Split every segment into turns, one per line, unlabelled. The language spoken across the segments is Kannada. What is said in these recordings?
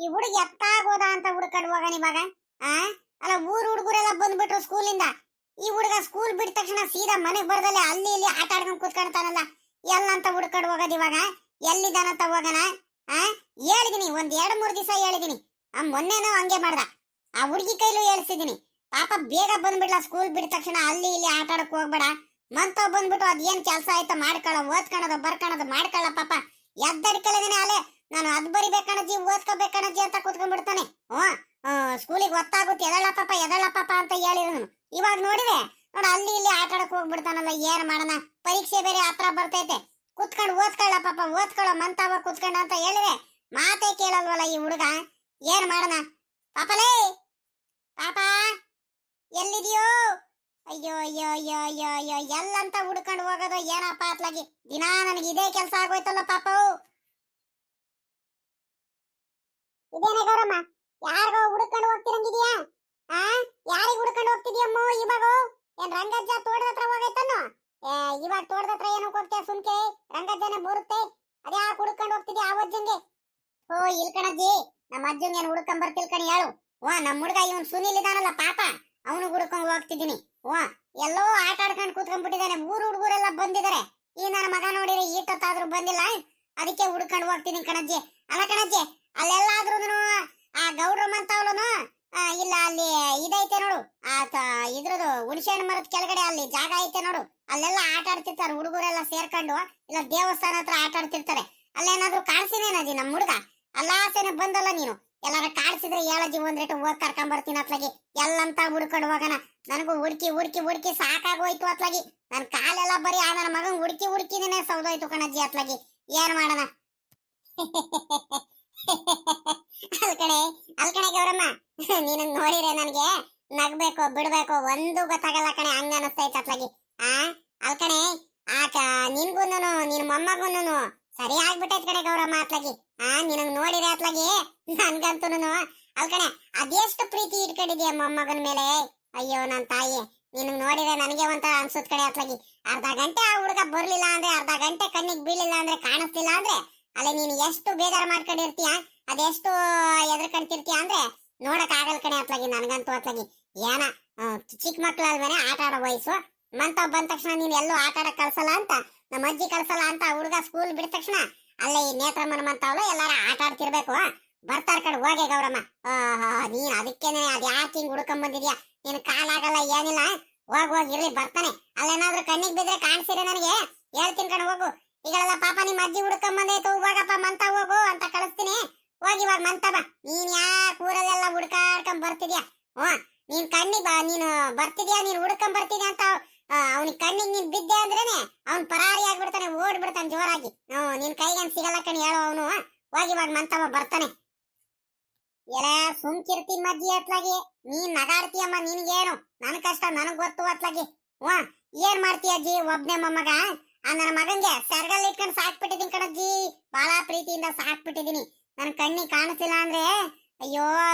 ಈ ಹುಡುಗ ಎತ್ತಾಗೋದ ಅಂತ ಹುಡುಕಾಡುವಾಗ ಇವಾಗ ಆ ಅಲ್ಲ ಊರ್ ಹುಡುಗರೆಲ್ಲ ಬಂದ್ಬಿಟ್ರು ಸ್ಕೂಲಿಂದ. ಈ ಹುಡುಗ ಸ್ಕೂಲ್ ಬಿಟ್ಟ ತಕ್ಷಣ ಸೀದಾ ಮನೆಗೆ ಬರದಲ್ಲೇ ಅಲ್ಲಿ ಇಲ್ಲಿ ಆಟ ಆಡ್ಕೊಂಡು ಕೂತ್ಕೊಂತಾನಲ್ಲ. ಎಲ್ಲಂತ ಹುಡುಕಾಡುವಾಗ ಇವಾಗ ಎಲ್ಲಿದ್ದಾನಂತ ಹೋಗಣ. ಆ ಹೇಳಿದೀನಿ, ಒಂದ್ 2-3 ದಿವಸ ಹೇಳಿದೀನಿ. ಮೊನ್ನೆನೋ ಹಂಗೆ ಮಾಡ್ದ. ಆ ಹುಡುಗಿ ಕೈಲೂ ಹೇಳ್ಸಿದೀನಿ, ಪಾಪ ಬೇಗ ಬಂದ್ಬಿಡ್ಲ ಸ್ಕೂಲ್ ಬಿಟ್ಟ ತಕ್ಷಣ ಅಲ್ಲಿ ಇಲ್ಲಿ ಆಟ ಆಡಕ್ ಹೋಗ್ಬೇಡ. ಮಂತ ಬಂದ್ಬಿಟ್ಟು ಅದೇನ್ ಕೆಲಸ ಆಯ್ತಾ ಮಾಡ್ಕೊಳ್ಳೋ, ಓದ್ಕೊಳ್ಳೋದು ಬರ್ಕೊಳ್ಳೋದು ಮಾಡ್ಕೊಳ್ಳ. ಪಾಪ ಎದ್ದಡ್ಕೊಳ್ಳೋದೇನೆ ಅಲೆ ನಾನು ಅದ್ ಬರಿಬೇಕಣಜ್ಜಿ ಓದ್ಕೋಬೇಕಣಜ್ಜಿ ಅಂತ ಕೂತ್ಕೊಂಡ್ಬಿಡ್ತಾನೆ. ಸ್ಕೂಲಿಗೆ ಗೊತ್ತಾಗುತ್ತೆ ಎದಳ ಪಾಪ ಅಂತ ಹೇಳಿದ್ರು. ಇವಾಗ ನೋಡಿವೆ ನೋಡ ಅಲ್ಲಿ ಇಲ್ಲಿ ಆಟ ಆಡಕ್ ಹೋಗ್ಬಿಡ್ತಾನಲ್ಲ. ಏನ್ ಮಾಡೋಣ, ಪರೀಕ್ಷೆ ಬೇರೆ ಹತ್ರ ಬರ್ತೈತೆ. ಕುತ್ಕೊಂಡು ಓದ್ಕೊಳ್ಳ ಪಾಪ, ಓದ್ಕೊಳ್ಳೋ ಮಂತಾವ ಕುತ್ಕೊಂಡ ಅಂತ ಹೇಳಿದ್ರೆ ಮಾತೇ ಕೇಳಲ್ವಲ್ಲ ಈ ಹುಡುಗ. ಏನ್ ಮಾಡೋಣ ಪಾಪಲೇ, ಪಾಪ ಎಲ್ಲಿದೆಯೋ? ಅಯ್ಯೋ ಅಯ್ಯೋ ಅಯ್ಯೋ ಅಯ್ಯೋ ಅಯ್ಯೋ ಎಲ್ಲಂತ ಹುಡ್ಕೊಂಡು ಹೋಗೋದು ಏನಪ್ಪ ಅತ್ಲಾಗಿ. ದಿನಾ ನನಗೆ ಇದೇ ಕೆಲಸ ಆಗೋಯ್ತಲ್ಲ ಪಾಪ. ಇದೇನೇ ಗೌರಮ್ಮ, ಯಾರಿಗೋ ಹುಡ್ಕೊಂಡು ಹೋಗ್ತಿರಂಗಿದ್ಯಾ? ಆ ಯಾರಿಗೆ ಹುಡ್ಕೊಂಡು ಹೋಗ್ತಿದ್ಯಮ್ಮ ಇವಾಗ? ಏನ್ ರಂಗಜ್ಜ ತೋಟದ ಹತ್ರ ಹೋಗೈತನ್ನು? ಇವಾಗ ತೋಟದ ಹತ್ರ ಏನಕ್ಕೆ ಹೋಗ್ತೀಯ ಸುಮ್ಕೆ? ರಂಗಜ್ಜನೇ ಬರುತ್ತೆ. ಅದ್ಯಾಕೆ ಹುಡ್ಕೊಂಡು ಹೋಗ್ತಿದ್ಯಾ ಆ ಅಜ್ಜಂಗೆ? ಓ ಇಲ್ ಕಣಜ್ಜಿ, ನಮ್ಮ ಅಜ್ಜಂಗೆ ಏನು ಹುಡ್ಕೊಂಡ್ ಬರ್ತಿಲ್ಕಣಿ ಹೇಳು. ನಮ್ಮ ಹುಡುಗ ಇವನ್ ಸುನಿಲ್ ಇದಾನಲ್ಲ ಪಾಪ, ಅವನು ಹುಡ್ಕೊಂಡು ಹೋಗ್ತಿದ್ದೀನಿ. ಎಲ್ಲೋ ಆಟ ಆಡ್ಕೊಂಡು ಕೂತ್ಕೊಂಡ್ಬಿಟ್ಟಿದ್ದಾನೆ. ಊರು ಹುಡುಗರೆಲ್ಲ ಬಂದಿದ್ದಾರೆ. ಈ ನನ್ನ ಮಗ ನೋಡಿದ್ರೆ ಈಟೊತ್ತಾದ್ರೂ ಬಂದಿಲ್ಲ, ಅದಕ್ಕೆ ಹುಡ್ಕೊಂಡು ಹೋಗ್ತೀನಿ ಕಣಜ್ಜಿ. ಅಲ್ಲ ಕಣಜ್ಜಿ, ಅಲ್ಲೆಲ್ಲಾದ್ರೂ ಆ ಗೌಡ್ರಮ್ಮ ಅಂತವನು ಇಲ್ಲ ಅಲ್ಲಿ ಇದೈತೆ ನೋಡು, ಇದ್ರದು ಹುಣಸೆಹಣ್ಣು ಮರದ ಕೆಳಗಡೆ ಅಲ್ಲಿ ಜಾಗ ಐತೆ ನೋಡು, ಅಲ್ಲೆಲ್ಲ ಆಟ ಆಡ್ತಿರ್ತಾರೆ ಹುಡುಗರೆಲ್ಲ ಸೇರ್ಕೊಂಡು. ಇಲ್ಲ ದೇವಸ್ಥಾನ ಹತ್ರ ಆಟ ಆಡ್ತಿರ್ತಾರೆ. ಅಲ್ಲೇನಾದ್ರೂ ಕಾಣಿಸಿನೇನಜ್ಜಿ ನಮ್ಮ ಹುಡುಗ? ಅಲ್ಲಾಸೇನೆ ಬಂದಲ್ಲ ನೀನು. ಎಲ್ಲಾರ ಕಾಣಿಸಿದ್ರೆ ಹೇಳಜ್ಜಿ, ಒಂದ್ ರೇಟು ಹೋಗ್ ಕರ್ಕೊಂಡ್ ಬರ್ತೀನಿ ಅತ್ಲಾಗಿ. ಎಲ್ಲಂತ ಹುಡ್ಕೊಂಡು ಹೋಗೋಣ. ನನಗೂ ಹುಡುಕಿ ಹುಡುಕಿ ಹುಡುಕಿ ಸಾಕಾಗೋಯ್ತು ಅತ್ಲಾಗಿ. ನನ್ ಕಾಲೆಲ್ಲ ಬರೀ ಆ ನನ್ನ ಮಗನ್ ಹುಡುಕಿ ಹುಡುಕಿನೇ ಸೌದೋಯ್ತು ಕಣಜ್ಜಿ ಅತ್ಲಾಗಿ. ಏನ್ ಮಾಡೋಣ? ಅಲ್ಕಣೆ ಗೌರಮ್ಮ, ನೀನು ನೋಡಿದ್ರೆ ನನ್ಗೆ ನಗ್ಬೇಕು ಬಿಡ್ಬೇಕು ಒಂದು ಗೊತ್ತಾಗಲ್ಲ ಕಣೆ, ಹಂಗ ಅನಿಸ್ತೈತೆ ಅತ್ಲಾಗಿ. ಅಲ್ಕಣೆ ನಿನ್ಗೂನು ನಿನ್ ಮೊಮ್ಮಗೂನು ಸರಿ ಆಗ್ಬಿಟ್ಟೈತ್ ಕಣೆ ಗೌರಮ್ಮ ಅತ್ಲಾಗಿ. ನಿನಗ್ ನೋಡಿದ್ರೆ ಅತ್ಲಾಗಿ ನನ್ಗಂತೂನು ಅಲ್ಕಣೆ ಅದೆಷ್ಟು ಪ್ರೀತಿ ಇಟ್ಕೊಂಡಿದ್ಯಾ ಮೊಮ್ಮಗನ ಮೇಲೆ. ಅಯ್ಯೋ ನನ್ ತಾಯಿ, ನಿನಗ್ ನೋಡಿದ್ರೆ ನನಗೆ ಒಂಥರ ಅನ್ಸುತ್ ಕಣೆ ಅತ್ಲಾಗಿ. ಅರ್ಧ ಗಂಟೆ ಆ ಹುಡುಗ ಬರ್ಲಿಲ್ಲ ಅಂದ್ರೆ, ಅರ್ಧ ಗಂಟೆ ಕಣ್ಣಿಗೆ ಬೀಳಿಲ್ಲ ಅಂದ್ರೆ, ಕಾಣಿಸ್ಲಿಲ್ಲ ಅಂದ್ರೆ ಅಲ್ಲೇ ನೀನು ಎಷ್ಟು ಬೇಜಾರು ಮಾಡ್ಕೊಂಡಿರ್ತೀಯ, ಅದೆಷ್ಟು ಎದ್ರಕಂತಿರ್ತೀಯ ಅಂದ್ರೆ ನೋಡಕ್ ಆಗಲ್ ಕಣೆ ಅತ್ಲಾಗಿ. ನನ್ಗಂತೂ ಅತ್ಲಾಗಿ ಏನ ಚಿಕ್ಕ ಮಕ್ಳು ಅಲ್ವೇನೆ, ಆಟ ಆಡೋ ವಯಸ್ಸು. ಮಂತಾವ್ ಬಂದ ತಕ್ಷಣ ನೀನ್ ಎಲ್ಲೂ ಆಟ ಆಡಕ್ ಕಳ್ಸಲ್ಲ ಅಂತ, ನಮ್ಮ ಅಜ್ಜಿ ಕಳ್ಸಲ್ಲ ಅಂತ ಹುಡುಗ ಸ್ಕೂಲ್ ಬಿಡಿದ ತಕ್ಷಣ ಅಲ್ಲೇ ಈ ನೇತ್ರಮ್ಮನ ಮಂತಾವ್ಲು ಎಲ್ಲಾರ ಆಟ ಆಡ್ತಿರ್ಬೇಕು. ಬರ್ತಾರ ಕಡೆ ಹೋಗೆ ಗೌರಮ್ಮ. ನೀನ್ ಅದಕ್ಕೇನೆ ಅದ್ ಯಾಕೆ ಹಿಂಗ್ ಹುಡ್ಕೊಂಡ್ ಬಂದಿದ್ಯಾ? ನೀನ್ ಕಾಲಾಗಲ್ಲ ಏನಿಲ್ಲ, ಹೋಗ್ ಇರ್ಲಿ ಬರ್ತಾನೆ. ಅಲ್ಲೇನಾದ್ರೂ ಕಣ್ಣಿಗೆ ಬಿದ್ರೆ ಕಾಣಿಸಿದ್ರೆ ನನಗೆ ಹೇಳ್ತೀನಿ ಕಣ, ಹೋಗು. ಈಗಳೆಲ್ಲ ಪಾಪ ನಿಮ್ಮ ಅಜ್ಜಿ ಹುಡ್ಕೊಂಡ್ ಬಂದೈತು, ಹೋಗಪ್ಪ ಮಂತ ಹೋಗು ಅಂತ ಕಳಿಸ್ತೀನಿ. ಹೋಗಿ ಇವಾಗ ಮಂತ ಬಾ. ನೀನ್ ಯಾಕೆ ಊರಲ್ಲೆಲ್ಲ ಹುಡ್ಕಾಡ್ಕೊಂಡ್ ಬರ್ತಿದ್ಯಾ? ನೀನ್ ಕಣ್ಣಿಗೆ ನೀನು ಬರ್ತಿದ್ಯಾ, ನೀನ್ ಹುಡ್ಕೊಂಡ್ ಬರ್ತಿದ್ಯಾ ಅಂತ ಅವನಿಗೆ ಕಣ್ಣಿಗೆ ನೀನ್ ಬಿದ್ದೆ ಅಂದ್ರೇನೆ ಅವ್ನ್ ಪರಾರಿ ಆಗ್ಬಿಡ್ತಾನೆ, ಓಡ್ಬಿಡ್ತಾನೆ ಜೋರಾಗಿ. ನಿನ್ ಕೈಗೇನ್ ಸಿಗಲ್ಲ ಕಣಿ ಹೇಳೋ ಅವನು. ಹೋಗಿ ಇವಾಗ ಮಂತವ ಬರ್ತಾನೆ. ಎಲ್ಲ ಸುಮ್ಕಿರ್ತಿ ಮಜ್ಜಿ ಅತ್ಲಾಗಿ. ನೀನ್ ನಗಾಡ್ತೀಯಮ್ಮ, ನಿನ್ಗೇನು? ನನ್ ಕಷ್ಟ ನನಗ್ ಗೊತ್ತು ಅತ್ಲಾಗಿ. ಏನ್ ಮಾಡ್ತೀಯ ಅಜ್ಜಿ? ಒಬ್ನೇ ಮೊಮ್ಮಗ, ನನ್ನ ಮಗಂಗೆ ಸೆರಗಲ್ಲಿ ಇಟ್ಕೊಂಡು ಸಾಕ್ಬಿಟ್ಟಿದೀನಿ ಕಣಜ್ಜಿ. ಬಹಳ ಪ್ರೀತಿಯಿಂದ ಸಾಕ್ಬಿಟ್ಟಿದೀನಿ. ನನ್ ಕಣ್ಣಿಗೆ ಕಾಣಿಸಿಲ್ಲ ಅಂದ್ರೆ ಅಯ್ಯೋ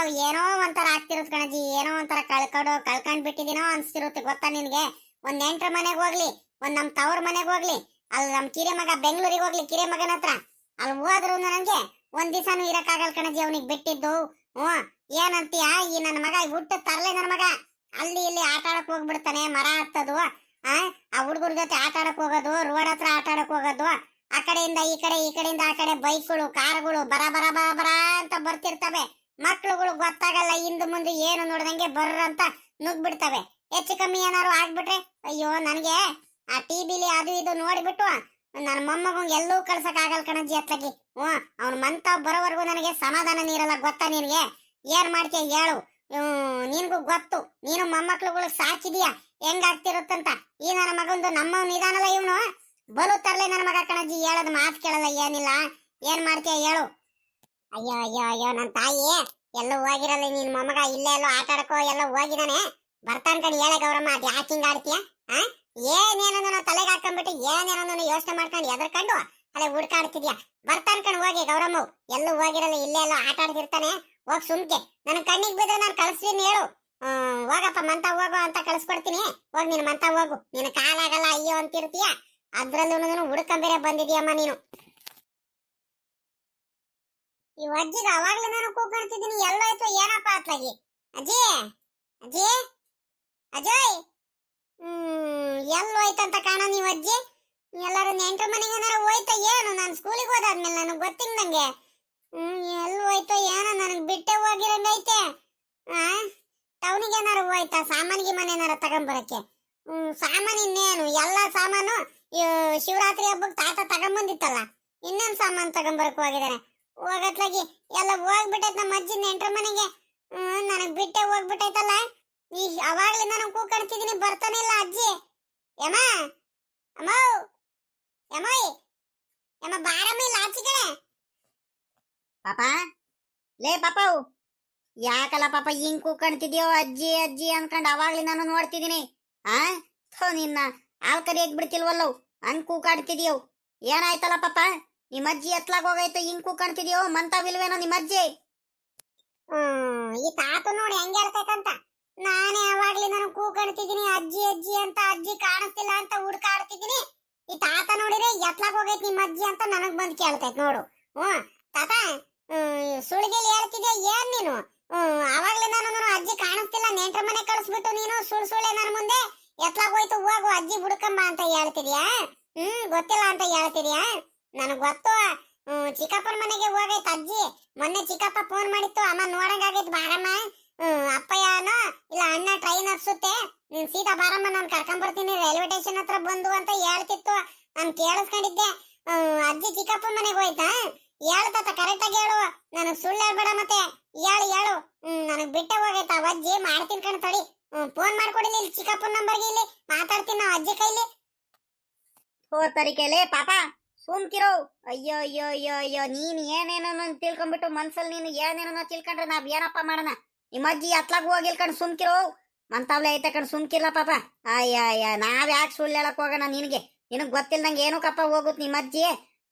ಏನೋ ಒಂಥರ ಆಗ್ತಿರುತ್ತ ಕಣಜ್ಜಿ. ಏನೋ ಒಂಥರ ಕಳ್ಕೊಂಡ್ ಬಿಟ್ಟಿದೀನೋ ಅನ್ಸ್ತಿರುತ್ತೆ ಗೊತ್ತಾ ನಿನ್ಗೆ? ಒಂದ್ ನೆಂಟ್ರ ಮನೆಗ್ ಹೋಗ್ಲಿ, ಒಂದ್ ನಮ್ ತವ್ರ ಮನೆಗ್ ಹೋಗ್ಲಿ, ಅಲ್ಲಿ ನಮ್ ಕಿರೆ ಮಗ ಬೆಂಗಳೂರಿಗೆ ಹೋಗ್ಲಿ, ಕಿರೆ ಮಗನ ಹತ್ರ ಅಲ್ಲಿ ಹೋದ್ರು ನನ್ಗೆ ಒಂದ್ ದಿವಸನು ಇರಕ್ಕಾಗಲ್ ಕಣಜ್ಜಿ ಅವನಿಗೆ ಬಿಟ್ಟಿದ್ದು. ಏನಂತೀಯ? ಈ ನನ್ನ ಮಗ ಹುಟ್ಟ ತರ್ಲೆ ನನ್ನ ಮಗ ಅಲ್ಲಿ ಇಲ್ಲಿ ಆಟ ಆಡಕ್ ಹೋಗ್ಬಿಡ್ತಾನೆ. ಮರ ಹತ್ತದು, ಆ ಹುಡುಗರ ಜೊತೆ ಆಟ ಆಡಕ್ ಹೋಗೋದು, ರೋಡ್ ಹತ್ರ ಆಟ ಆಡಕ್ ಹೋಗೋದು, ಆ ಕಡೆಯಿಂದ ಈ ಕಡೆ ಈ ಕಡೆಯಿಂದ ಆ ಕಡೆ ಬೈಕ್ಗಳು ಕಾರ್ಗಳು ಬರ ಬರ ಬರ ಬರ ಅಂತ ಬರ್ತಿರ್ತವೆ. ಮಕ್ಳುಗಳು ಗೊತ್ತಾಗಲ್ಲ, ಹಿಂದ್ ಮುಂದೆ ಏನು ನೋಡ್ದಂಗೆ ಬರ್ರ ಅಂತ ನುಗ್ಬಿಡ್ತವೆ. ಹೆಚ್ಚು ಕಮ್ಮಿ ಏನಾರು ಆಗ್ಬಿಟ್ರೆ ಅಯ್ಯೋ ನನಗೆ ಆ ಟಿವಿಲಿ ಅದು ಇದು ನೋಡಿಬಿಟ್ಟು ನನ್ನ ಮೊಮ್ಮಗಂಗೆ ಎಲ್ಲೂ ಕಳ್ಸಕ್ ಆಗಲ್ ಕಣಜ್ಜಿ ಅತ್ಲಾಗಿ. ಅವ್ನ ಮಂತಾವ್ ಬರೋವರೆಗೂ ನನಗೆ ಸಮಾಧಾನ ನೀರಲ್ಲ ಗೊತ್ತಾ ನಿನ್ಗೆ? ಏನ್ ಮಾಡ್ತೀಯ ಹೇಳು? ನಿನ್ಗೂ ಗೊತ್ತು, ನೀನು ಮೊಮ್ಮಕ್ಳುಗಳು ಸಾಕಿದೀಯ ಹೆಂಗಾಗ್ತಿರುತ್ತಂತ. ಈ ನನ್ನ ಮಗಂದು ನಮ್ಮವ್ ನಿಧಾನಲ್ಲ ಇವನು ಬಲು ತರ್ಲೆ ನನ್ನ ಮಗ ಕಣಜ್ಜಿ. ಹೇಳದ್ ಮಾತು ಕೇಳಲ್ಲ ಏನಿಲ್ಲ. ಏನ್ ಮಾಡ್ತೀಯ ಹೇಳು? ಅಯ್ಯೋ ಅಯ್ಯೋ ಅಯ್ಯೋ ನನ್ ತಾಯಿ, ಎಲ್ಲೂ ಹೋಗಿರಲ್ಲ ನಿನ್ ಮೊಮ್ಮಗ, ಇಲ್ಲೇ ಎಲ್ಲೋ ಆಟ ಆಡಕೋ ಎಲ್ಲ ಹೋಗಿದಾನೆ. ಬರ್ತಾನ್ ಕಣಿ. ಹೇಳ ಗೌರಮ್ಮ, ಅದ್ ಯಾಕೆ ಹಿಂಗ ಆಡ್ತೀಯ? ಏನೇನೋ ತಲೆಗೆ ಹಾಕೊಂಡ್ಬಿಟ್ಟು ಏನೇನೋ ಯೋಚನೆ ಮಾಡ್ಕೊಂಡು ಎದ್ರಕೊಂಡು ಅಲ್ಲೇ ಹುಡ್ಕಾಡ್ತಿದ್ಯಾ. ಬರ್ತಾನ್ ಕಣ್ ಹೋಗಿ ಗೌರಮ್ಮ. ಎಲ್ಲೂ ಹೋಗಿರಲ್ಲ, ಇಲ್ಲೇ ಎಲ್ಲೋ ಆಟ ಆಡ್ತಿರ್ತಾನೆ. ಹೋಗ್ ಸುಮ್ಕೆ. ನನ್ ಕಣ್ಣಿಗೆ ಬಿದ್ರೆ ನಾನು ಕಳಿಸ್ತೀನಿ ಹೇಳು. ಹೋಗಪ್ಪ ಮಂತ ಹೋಗು ಅಂತ ಕಳಿಸ್ಕೊಡ್ತೀನಿ. ಹೋಗ್ ನೀನ್ ಮಂತ ಹೋಗು. ನಿನ್ ಕಾಲಾಗಲ್ಲ ಅಯ್ಯೋ ಅಂತಿರ್ತೀಯ, ಅದ್ರಲ್ಲೂ ಹುಡ್ಕೊಂಡ್ ಬೇರೆ ಬಂದಿದ್ಯಮ್ಮ ನೀನು. ಈ ಅಜ್ಜಿಗೆ ಅವಾಗ್ಲೇ ನಾನು ಕೂಗ್ಕೊಂತಿದ್ದೀನಿ, ಎಲ್ಲೋಯ್ತು ಏನಪ್ಪ ಅತ್ಲಾಗಿ. ಅಜ್ಜಿ, ಅಜ್ಜಿ, ಅಜಯ್, ಎಲ್ಲೋಯ್ತಂತ ಕಾಣ ನೀವು ಅಜ್ಜಿ. ಎಲ್ಲರೂ ನೆಂಟ್ರ ಮನೆಗೆ ಏನಾರು ಹೋಯ್ತಾ ಏನು? ನಾನು ಸ್ಕೂಲಿಗೆ ಹೋದಾದ್ಮೇಲೆ ನನಗೆ ಗೊತ್ತಿಲ್ಲ ನಂಗೆ. ಎಲ್ಲಿ ಹೋಯ್ತೋ ಏನೋ, ನನಗೆ ಬಿಟ್ಟೆ ಹೋಗಿರಂಗೈತೆ. ಆ ಟೌನಿಗೆ ಏನಾರು ಹೋಯ್ತಾ ಸಾಮಾನಿಗೆ ಮನೆ ಏನಾರು ತಗೊಂಬರಕ್ಕೆ? ಸಾಮಾನು ಇನ್ನೇನು ಎಲ್ಲ ಸಾಮಾನು ಶಿವರಾತ್ರಿ ಹಬ್ಬಕ್ಕೆ ತಾತ ತಗೊಂಬಂದಿತ್ತಲ್ಲ, ಇನ್ನೇನು ಸಾಮಾನು ತಗೊಂಬರಕ್ ಹೋಗಿದಾರೆ. ಹೋಗತ್ಲಾಗಿ ಎಲ್ಲ ಹೋಗ್ಬಿಟ್ಟೈತ್ ನಮ್ಮ ಅಜ್ಜಿ ನೆಂಟ್ರ ಮನೆಗೆ. ನನಗೆ ಬಿಟ್ಟೆ ಹೋಗ್ಬಿಟ್ಟೈತಲ್ಲ. ಈ ಅವಾಗ್ಲೇ ನಾನು ಕೂಗ್ಕೊಂತಿದ್ದೀನಿ, ಬರ್ತಾನೆ ಇಲ್ಲ ಅಜ್ಜಿ. ಯಮ್ಮ, ಅಮ್ಮ, ಯಮ್ಮಯ್, ಯಮ್ಮ ಬಾರಮ್ಮ ಇಲ್ಲ ಆಚೆ ಕಡೆ. ಪಾಪ, ಲೇ ಪಾಪ, ಯಾಕಲ್ಲ ಪಾಪ ಹಿಂಗ್ ಕೂಗ್ಕೊಂತಿದ್ಯೋ ಅಜ್ಜಿ ಅಜ್ಜಿ ಅನ್ಕೊಂಡು ಅವಾಗ್ಲೇ ನಾನು ನೋಡ್ತಿದ್ದೀನಿ. ಆ ಥೋ ನಿನ್ನ ಹಾಲ್ ಕರಿಯಕ್ ಬಿಡ್ತಿಲ್ವಲ್ಲವ್, ಹಂಗ್ ಕೂಗಾಡ್ತಿದ್ಯೋ. ಏನಾಯ್ತಲ್ಲ ಪಾಪ, ನಿಮ್ಮ ಅಜ್ಜಿ ಎತ್ಲಾಗ ಹೋಗೈತೆ ಹಿಂಗ್ ಕೂಗ್ಕೊಂತಿದ್ಯೋ? ಮಂತಾವಿಲ್ವೇನೋ ನಿಮ್ಮ ಅಜ್ಜಿ? ಈ ತಾತ ನೋಡಿ ಹೆಂಗೆ ಹೇಳ್ತೈತಂತ. ನಾನೇ ಅವಾಗ್ಲೇ ನಾನು ಕೂಗ್ಕೊಂತಿದ್ದೀನಿ ಅಜ್ಜಿ ಅಜ್ಜಿ ಅಂತ, ಅಜ್ಜಿ ಕಾಣಿಸ್ತಿಲ್ಲ ಅಂತ ಹುಡ್ಕಾಡ್ತಿದ್ದೀನಿ. ಈ ತಾತ ನೋಡಿದ್ರೆ ಎತ್ಲಾಗ ಹೋಗೈತಿ ನಿಮ್ಮ ಅಜ್ಜಿ ಅಂತ ನನಗ್ ಬಂದ್ ಕೇಳ್ತೈತ್ ನೋಡು. ತಾತ, ಸುಳ್ಗೆಲಿ ಹೇಳ್ತಿದ್ದೆ ಏನ್ ನೀನು? ಅವಾಗ್ಲೇ ನಾನು ಅಜ್ಜಿ ಕಾಣಿಸ್ತಿಲ್ಲ ನೆಂಟ್ರ ಮನೆ ಕಳಿಸ್ಬಿಟ್ಟು ನೀನು ಸುಳ್ಳೆ ನನ್ನ ಮುಂದೆ ಎತ್ಲಾಗ ಹೋಯ್ತು ಹೋಗು ಅಜ್ಜಿ ಬುಡ್ಕಂಬ ಅಂತ ಹೇಳ್ತಿದ್ಯಾ? ಗೊತ್ತಿಲ್ಲ ಅಂತ ಹೇಳ್ತಿದ್ಯಾ? ನನಗ್ ಗೊತ್ತು. ಚಿಕ್ಕಪ್ಪನ ಮನೆಗೆ ಹೋಗೈತೆ ಅಜ್ಜಿ. ಮೊನ್ನೆ ಚಿಕ್ಕಪ್ಪ ಫೋನ್ ಮಾಡಿತ್ತು, ಅಮ್ಮ ನೋಡಂಗಾಗೈತ್ ಬಾರಮ್ಮ, ಅಪ್ಪಯ್ಯನೋ ಇಲ್ಲ ಅಣ್ಣ ಟ್ರೈನ್ ಹತ್ಸುತ್ತೆ, ನೀನ್ ಸೀದಾ ಬಾರಮ್ಮ ನಾನು ಕರ್ಕೊಂಡ್ಬರ್ತೀನಿ ರೈಲ್ವೆ ಸ್ಟೇಷನ್ ಹತ್ರ ಬಂದು ಅಂತ ಹೇಳ್ತಿತ್ತು. ನಾನು ಕೇಳಿಸ್ಕೊಂಡಿದ್ದೆ. ಅಜ್ಜಿ ಚಿಕ್ಕಪ್ಪ ಮನೆಗೆ ಹೋಯ್ತಾ? ಹೇಳ್ತಾತ ಕರೆಕ್ಟ್ ಆಗಿ ಹೇಳು, ನನಗ್ ಸುಳ್ಳು ಹೇಳ್ಬೇಡ ಮತ್ತೆ. ಹೇಳು ನನಗ್ ಬಿಟ್ಟೆ ಹೋಗೈತ ಅಜ್ಜಿ. ಮಾಡ್ತೀನಿ ಕಣ್ ತಡಿ, ಫೋನ್ ಮಾಡ್ಕೊಡಿಲಿ ಇಲ್ಲಿ ಚಿಕ್ಕಪ್ಪನ ನಂಬರ್ಗೆ, ಇಲ್ಲಿ ಮಾತಾಡ್ತೀನಿ ನಾವು ಅಜ್ಜಿ ಕೈಲಿ. ತರಿಕೆಲೆ ಪಾಪ ಸುಮ್ಕಿರೋ. ಅಯ್ಯೋ ಅಯ್ಯೋ ಅಯ್ಯೋ ಅಯ್ಯೋ, ನೀನ್ ಏನೇನೋ ತಿಳ್ಕೊಂಡ್ಬಿಟ್ಟು ಮನ್ಸಲ್ಲಿ ನೀನು ಏನೇನೋ ತಿಳ್ಕೊಂಡ್ರೆ ನಾವ್ ಏನಪ್ಪ ಮಾಡೋಣ? ನಿಮ್ಮ ಅಜ್ಜಿ ಅತ್ಲಾಗ ಹೋಗಿಲ್ಕಂಡ್ ಸುಮ್ಕಿರೋ. ಮಂತಾವ್ಲೆ ಐತೆ ಕಣ್ ಸುಮ್ಕಿಲ್ಲ ಪಾಪ. ಅಯ್ಯ ನಾವ್ ಯಾಕೆ ಸುಳ್ಳು ಹೇಳಕ್ ಹೋಗೋಣ ನಿನಗೆ? ನಿನಗ್ ಗೊತ್ತಿಲ್ದಂಗೆ ಏನೋ ಕಪ್ಪ ಹೋಗುತ್ ನಿಮ್ಮ ಅಜ್ಜಿ.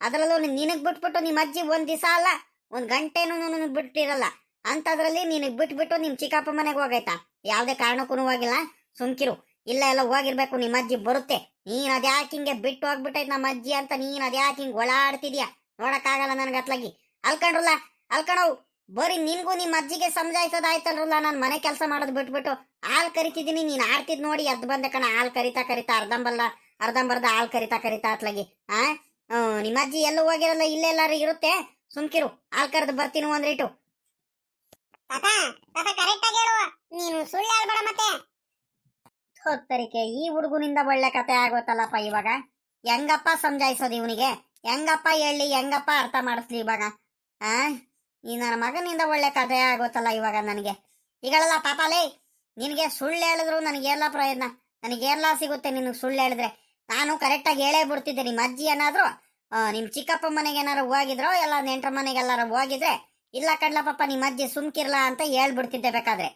ಅದ್ರಲ್ಲೂ ನಿನಗ್ ಬಿಟ್ಬಿಟ್ಟು ನಿಮ್ಮ ಅಜ್ಜಿ ಒಂದ್ ದಿವಸ ಅಲ್ಲ ಒಂದ್ ಗಂಟೆನೂ ಬಿಟ್ಟಿರಲ್ಲ. ಅಂತದ್ರಲ್ಲಿ ನಿನಗ್ ಬಿಟ್ಬಿಟ್ಟು ನಿಮ್ ಚಿಕ್ಕಪ್ಪ ಮನೆಗೆ ಹೋಗೈತಾ? ಯಾವ್ದೇ ಕಾರಣಕ್ಕೂ ಹೋಗಿಲ್ಲ, ಸುಮ್ಕಿರು. ಇಲ್ಲ ಎಲ್ಲ ಹೋಗಿರ್ಬೇಕು, ನಿಮ್ಮ ಅಜ್ಜಿ ಬರುತ್ತೆ. ನೀನ್ ಅದ್ಯಾಕೆ ಹಿಂಗೆ ಬಿಟ್ಟು ಹೋಗ್ಬಿಟ್ಟೈತ್ ನಮ್ಮ ಅಜ್ಜಿ ಅಂತ ನೀನ್ ಅದ್ಯಾಕೆ ಹಿಂಗ್ ಓಡಾಡ್ತಿದ್ಯಾ? ನೋಡಕ್ಕಾಗಲ್ಲ ನನ್ಗೆ ಅತ್ಲಾಗಿ. ಅಲ್ಕಂಡ್ರಲ್ಲ ಅಲ್ಕಣವ್, ಬರೀ ನಿನ್ಗೂ ನಿಮ್ಮ ಅಜ್ಜಿಗೆ ಸಮಜಾಯ್ಸೋದಾಯ್ತಲ್ರಲ್ಲ. ನಾನು ಮನೆ ಕೆಲಸ ಮಾಡೋದು ಬಿಟ್ಬಿಟ್ಟು ಹಾಲ್ ಕರಿತಿದ್ದೀನಿ, ನೀನ್ ಆಡ್ತಿದ್ ನೋಡಿ ಎದ್ ಬಂದೆ ಕಣ. ಹಾಲ್ ಕರಿತಾ ಅರ್ಧಂಬರ್ಧ ಹಾಲ್ ಕರಿತಾ ಅತ್ಲಾಗಿ. ನಿಮ್ಮ ಅಜ್ಜಿ ಎಲ್ಲೂ ಹೋಗಿರಲ್ಲ, ಇಲ್ಲೆಲ್ಲಾರು ಇರುತ್ತೆ. ಸುಮ್ಕಿರು, ಹಾಲ್ ಕರೆದು ಬರ್ತೀನಿ ಒಂದ್ರಿಟು. ನೀನು ಸುಳ್ಳು ಹೇಳ್ಬೇಡ ಮತ್ತೆ. ಹೊತ್ತರಿಕೆ, ಈ ಹುಡುಗನಿಂದ ಒಳ್ಳೆ ಕತೆ ಆಗೋತಲ್ಲಪ್ಪ ಇವಾಗ. ಹೆಂಗಪ್ಪ ಸಮಜಾಯಿಸೋದು ಇವನಿಗೆ? ಹೆಂಗಪ್ಪ ಹೇಳಿ, ಹೆಂಗಪ್ಪ ಅರ್ಥ ಮಾಡಿಸ್ಲಿ ಇವಾಗ? ಈ ನನ್ನ ಮಗನಿಂದ ಒಳ್ಳೆ ಕತೆ ಆಗೋತಲ್ಲ ಇವಾಗ ನನಗೆ. ಈಗಳಲ್ಲ ಪಾಪಾಲೇ, ನಿನಗೆ ಸುಳ್ಳು ಹೇಳಿದ್ರು ನನಗೆಲ್ಲ ಪ್ರಯೋಜನ, ನನಗೆಲ್ಲ ಸಿಗುತ್ತೆ ನಿನಗೆ ಸುಳ್ಳು ಹೇಳಿದ್ರೆ. ನಾನು ಕರೆಕ್ಟಾಗಿ ಹೇಳೇ ಬಿಡ್ತಿದ್ದೆ. ನಿಮ್ಮ ಅಜ್ಜಿ ಏನಾದ್ರು ನಿಮ್ಮ ಚಿಕ್ಕಪ್ಪ ಮನೆಗೆ ಏನಾರು ಹೋಗಿದ್ರೋ, ಎಲ್ಲ ನೆಂಟ್ರ ಮನೆಗೆಲ್ಲಾರು ಹೋಗಿದ್ರೆ, ಇಲ್ಲ ಕಡ್ಲ ಪಾಪ ನಿಮ್ಮ ಅಜ್ಜಿ ಸುಮ್ಕಿರ್ಲಾ ಅಂತ ಹೇಳ್ಬಿಡ್ತಿದ್ದೆ ಬೇಕಾದ್ರೆ.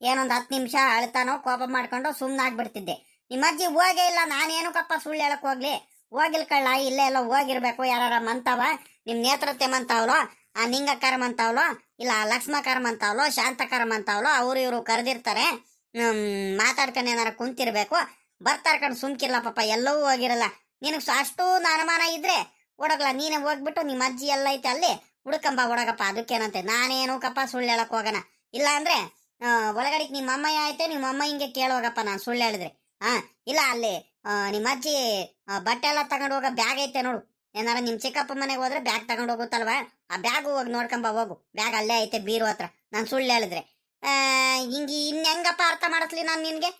ಏನೊಂದು 10 ನಿಮಿಷ ಅಳ್ತಾನೋ ಕೋಪ ಮಾಡ್ಕೊಂಡು ಸುಮ್ನಾಗ್ಬಿಡ್ತಿದ್ದೆ. ನಿಮ್ಮ ಅಜ್ಜಿ ಹೋಗೇ ಇಲ್ಲ, ನಾನೇನಕ್ಕಪ್ಪ ಸುಳ್ಳು ಹೇಳಕ್ ಹೋಗ್ಲಿ? ಹೋಗಿಲ್ ಕಳ್ಳ, ಇಲ್ಲೇ ಎಲ್ಲ ಹೋಗಿರ್ಬೇಕು. ಯಾರ ಮಂತಾವ, ನಿಮ್ ನೇತ್ರತೆ ಮಂತಾವ್ಲೋ, ಆ ನಿಂಗಕ್ಕಾರ ಮಂತಾವ್ಲೋ, ಇಲ್ಲ ಲಕ್ಷ್ಮಕಾರ ಮಂತಾವ್ಲೋ, ಶಾಂತಕಾರ ಮಂತಾವ್ಲೋ, ಅವ್ರು ಇವ್ರು ಕರೆದಿರ್ತಾರೆ. ಮಾತಾಡ್ಕೊಂಡು ಏನಾರ ಕುಂತಿರ್ಬೇಕು, ಬರ್ತಾರ ಕಣ್ ಸುಮ್ಕಿರ್ಲ ಪಾಪ. ಎಲ್ಲವೂ ಹೋಗಿರಲ್ಲ. ನಿನಗ್ ಅಷ್ಟು ಅನುಮಾನ ಇದ್ರೆ ಓಡಗ್ಲ, ನೀನೇ ಹೋಗ್ಬಿಟ್ಟು ನಿಮ್ಮ ಅಜ್ಜಿ ಎಲ್ಲ ಐತೆ ಅಲ್ಲಿ ಹುಡುಕಂಬ ಓಡಗಪ್ಪ. ಅದಕ್ಕೇನಂತೆ ನಾನೇನು ಕಪ್ಪ ಸುಳ್ಳು ಹೇಳಕ್ ಹೋಗೋಣ. ಇಲ್ಲ ಅಂದ್ರೆ ಒಳಗಡೆಗೆ ನಿಮ್ಮ ಅಮ್ಮಯ್ಯ ಐತೆ, ನಿಮ್ಮ ಅಮ್ಮ ಹಿಂಗೆ ಕೇಳೋಗಪ್ಪ ನಾನು ಸುಳ್ಳು ಹೇಳಿದ್ರೆ. ಇಲ್ಲ ಅಲ್ಲಿ ನಿಮ್ಮ ಅಜ್ಜಿ ಬಟ್ಟೆ ಎಲ್ಲ ತಗೊಂಡು ಹೋಗೋ ಬ್ಯಾಗ್ ಐತೆ ನೋಡು. ಏನಾರ ನಿಮ್ ಚಿಕ್ಕಪ್ಪ ಮನೆಗೆ ಹೋದ್ರೆ ಬ್ಯಾಗ್ ತಗೊಂಡು ಹೋಗುತ್ತಲ್ವಾ, ಆ ಬ್ಯಾಗು ಹೋಗಿ ನೋಡ್ಕೊಂಬ ಹೋಗು. ಬ್ಯಾಗ್ ಅಲ್ಲೇ ಐತೆ ಬೀರು ಹತ್ರ, ನಾನು ಸುಳ್ಳು ಹೇಳಿದ್ರೆ. ಹಿಂಗೆ ಹೆಂಗಪ್ಪ ಅರ್ಥ ಮಾಡಿಸ್ಲಿ ನಾನು ನಿನ್ಗೆ?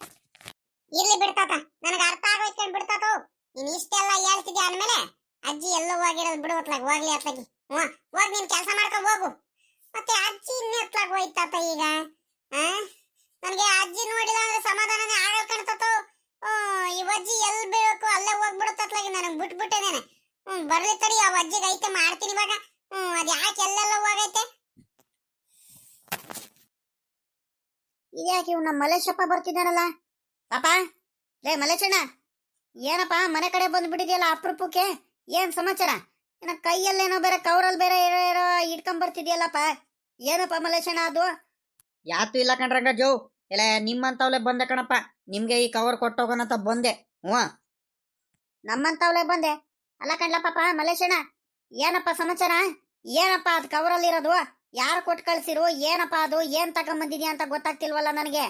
ಇರ್ಲಿ ಬಿಡ್ತಾತ, ನನಗೆ ಅರ್ಥ ಆಗೋಯ್ತು ಬಿಡ್ತಾತು. ನೀನ್ ಇಷ್ಟೆಲ್ಲ ಹೇಳ್ತಿದ್ಯಾ ಅಂದ್ಮೇಲೆ ಅಜ್ಜಿ ಎಲ್ಲೋ ಹೋಗಿರೋದು ಬಿಡು ಅತ್ಲಾಗ, ಹೋಗ್ಲಿ ಅತ್ಲಾಗಿ. ಹೋಗಿ ನೀನ್ ಕೆಲಸ ಮಾಡ್ಕೊ ಹೋಗು. ಮತ್ತೆ ಅಜ್ಜಿ ಇನ್ನೆತ್ಲಾಗ ಹೋಯ್ತಾತ ಈಗ? ನನಗೆ ಅಜ್ಜಿ ನೋಡಿಲ್ಲ ಅಂದ್ರೆ ಸಮಾಧಾನನೇ ಆಗಲ್ ಕಾಣ್ತತು. ಈ ಅಜ್ಜಿ ಎಲ್ಲಿ ಬೀಳಬೇಕು ಅಲ್ಲೇ ಹೋಗ್ಬಿಡುತ್ತತ್ಲಾಗಿ. ನನಗೆ ಬಿಟ್ಬಿಟ್ಟೇನೇನೆ. ಬರ್ಲಿ ತಡಿ, ಆ ಅಜ್ಜಿಗೆ ಐತೆ ಮಾಡ್ತೀನಿ ಇವಾಗ. ಅದ್ ಯಾಕೆ ಎಲ್ಲೆಲ್ಲ ಹೋಗೈತೆ? ಇದ್ಯಾಕೆ ಇವ್ ನಮ್ಮ ಮಲೇಶಪ್ಪ ಬರ್ತಿದ್ದಾನಲ್ಲ? ಪಾಪ, ಲೇ ಮಲೇಶಣ್ಣ, ಏನಪ್ಪ ಮನೆ ಕಡೆ ಬಂದ್ಬಿಟ್ಟಿದ್ಯಲ್ಲ ಅಪರೂಪಕ್ಕೆ? ಏನ್ ಸಮಾಚಾರ? ಏನ ಕೈಯಲ್ಲೇನೋ ಬೇರೆ ಕವರಲ್ಲಿ ಬೇರೆ ಏನೋ ಇಟ್ಕೊಂಡ್ ಬರ್ತಿದ್ಯಲ್ಲಪ್ಪ? ಏನಪ್ಪ ಮಲೇಶಣ್ಣ ಅದು?
ಯಾತು ಇಲ್ಲ ಕಣ್ರಂಗಜ್ಜು, ಇಲ್ಲ ನಿಮ್ಮಂತವ್ಲೆ ಬಂದೆ ಕಣಪ್ಪ. ನಿಮ್ಗೆ ಈ ಕವರ್ ಕೊಟ್ಟೋಗೋಣಂತ ಬಂದೆ.
ನಮ್ಮಂತವ್ಲೆ ಬಂದೆ? ಅಲ್ಲ ಕಣ್ಲ ಪಾಪ ಮಲೇಶಣ್ಣ, ಏನಪ್ಪ ಸಮಾಚಾರ?
ಏನಪ್ಪ ಅದು ಕವರಲ್ಲಿರೋದು? ಯಾರು ಕೊಟ್ಟು ಕಳ್ಸಿರು? ಏನಪ್ಪ ಅದು? ಏನ್ ತಗೊಂಬಂದಿದ್ಯಾ ಅಂತ ಗೊತ್ತಾಗ್ತಿಲ್ವಲ್ಲ ನನಗೆ.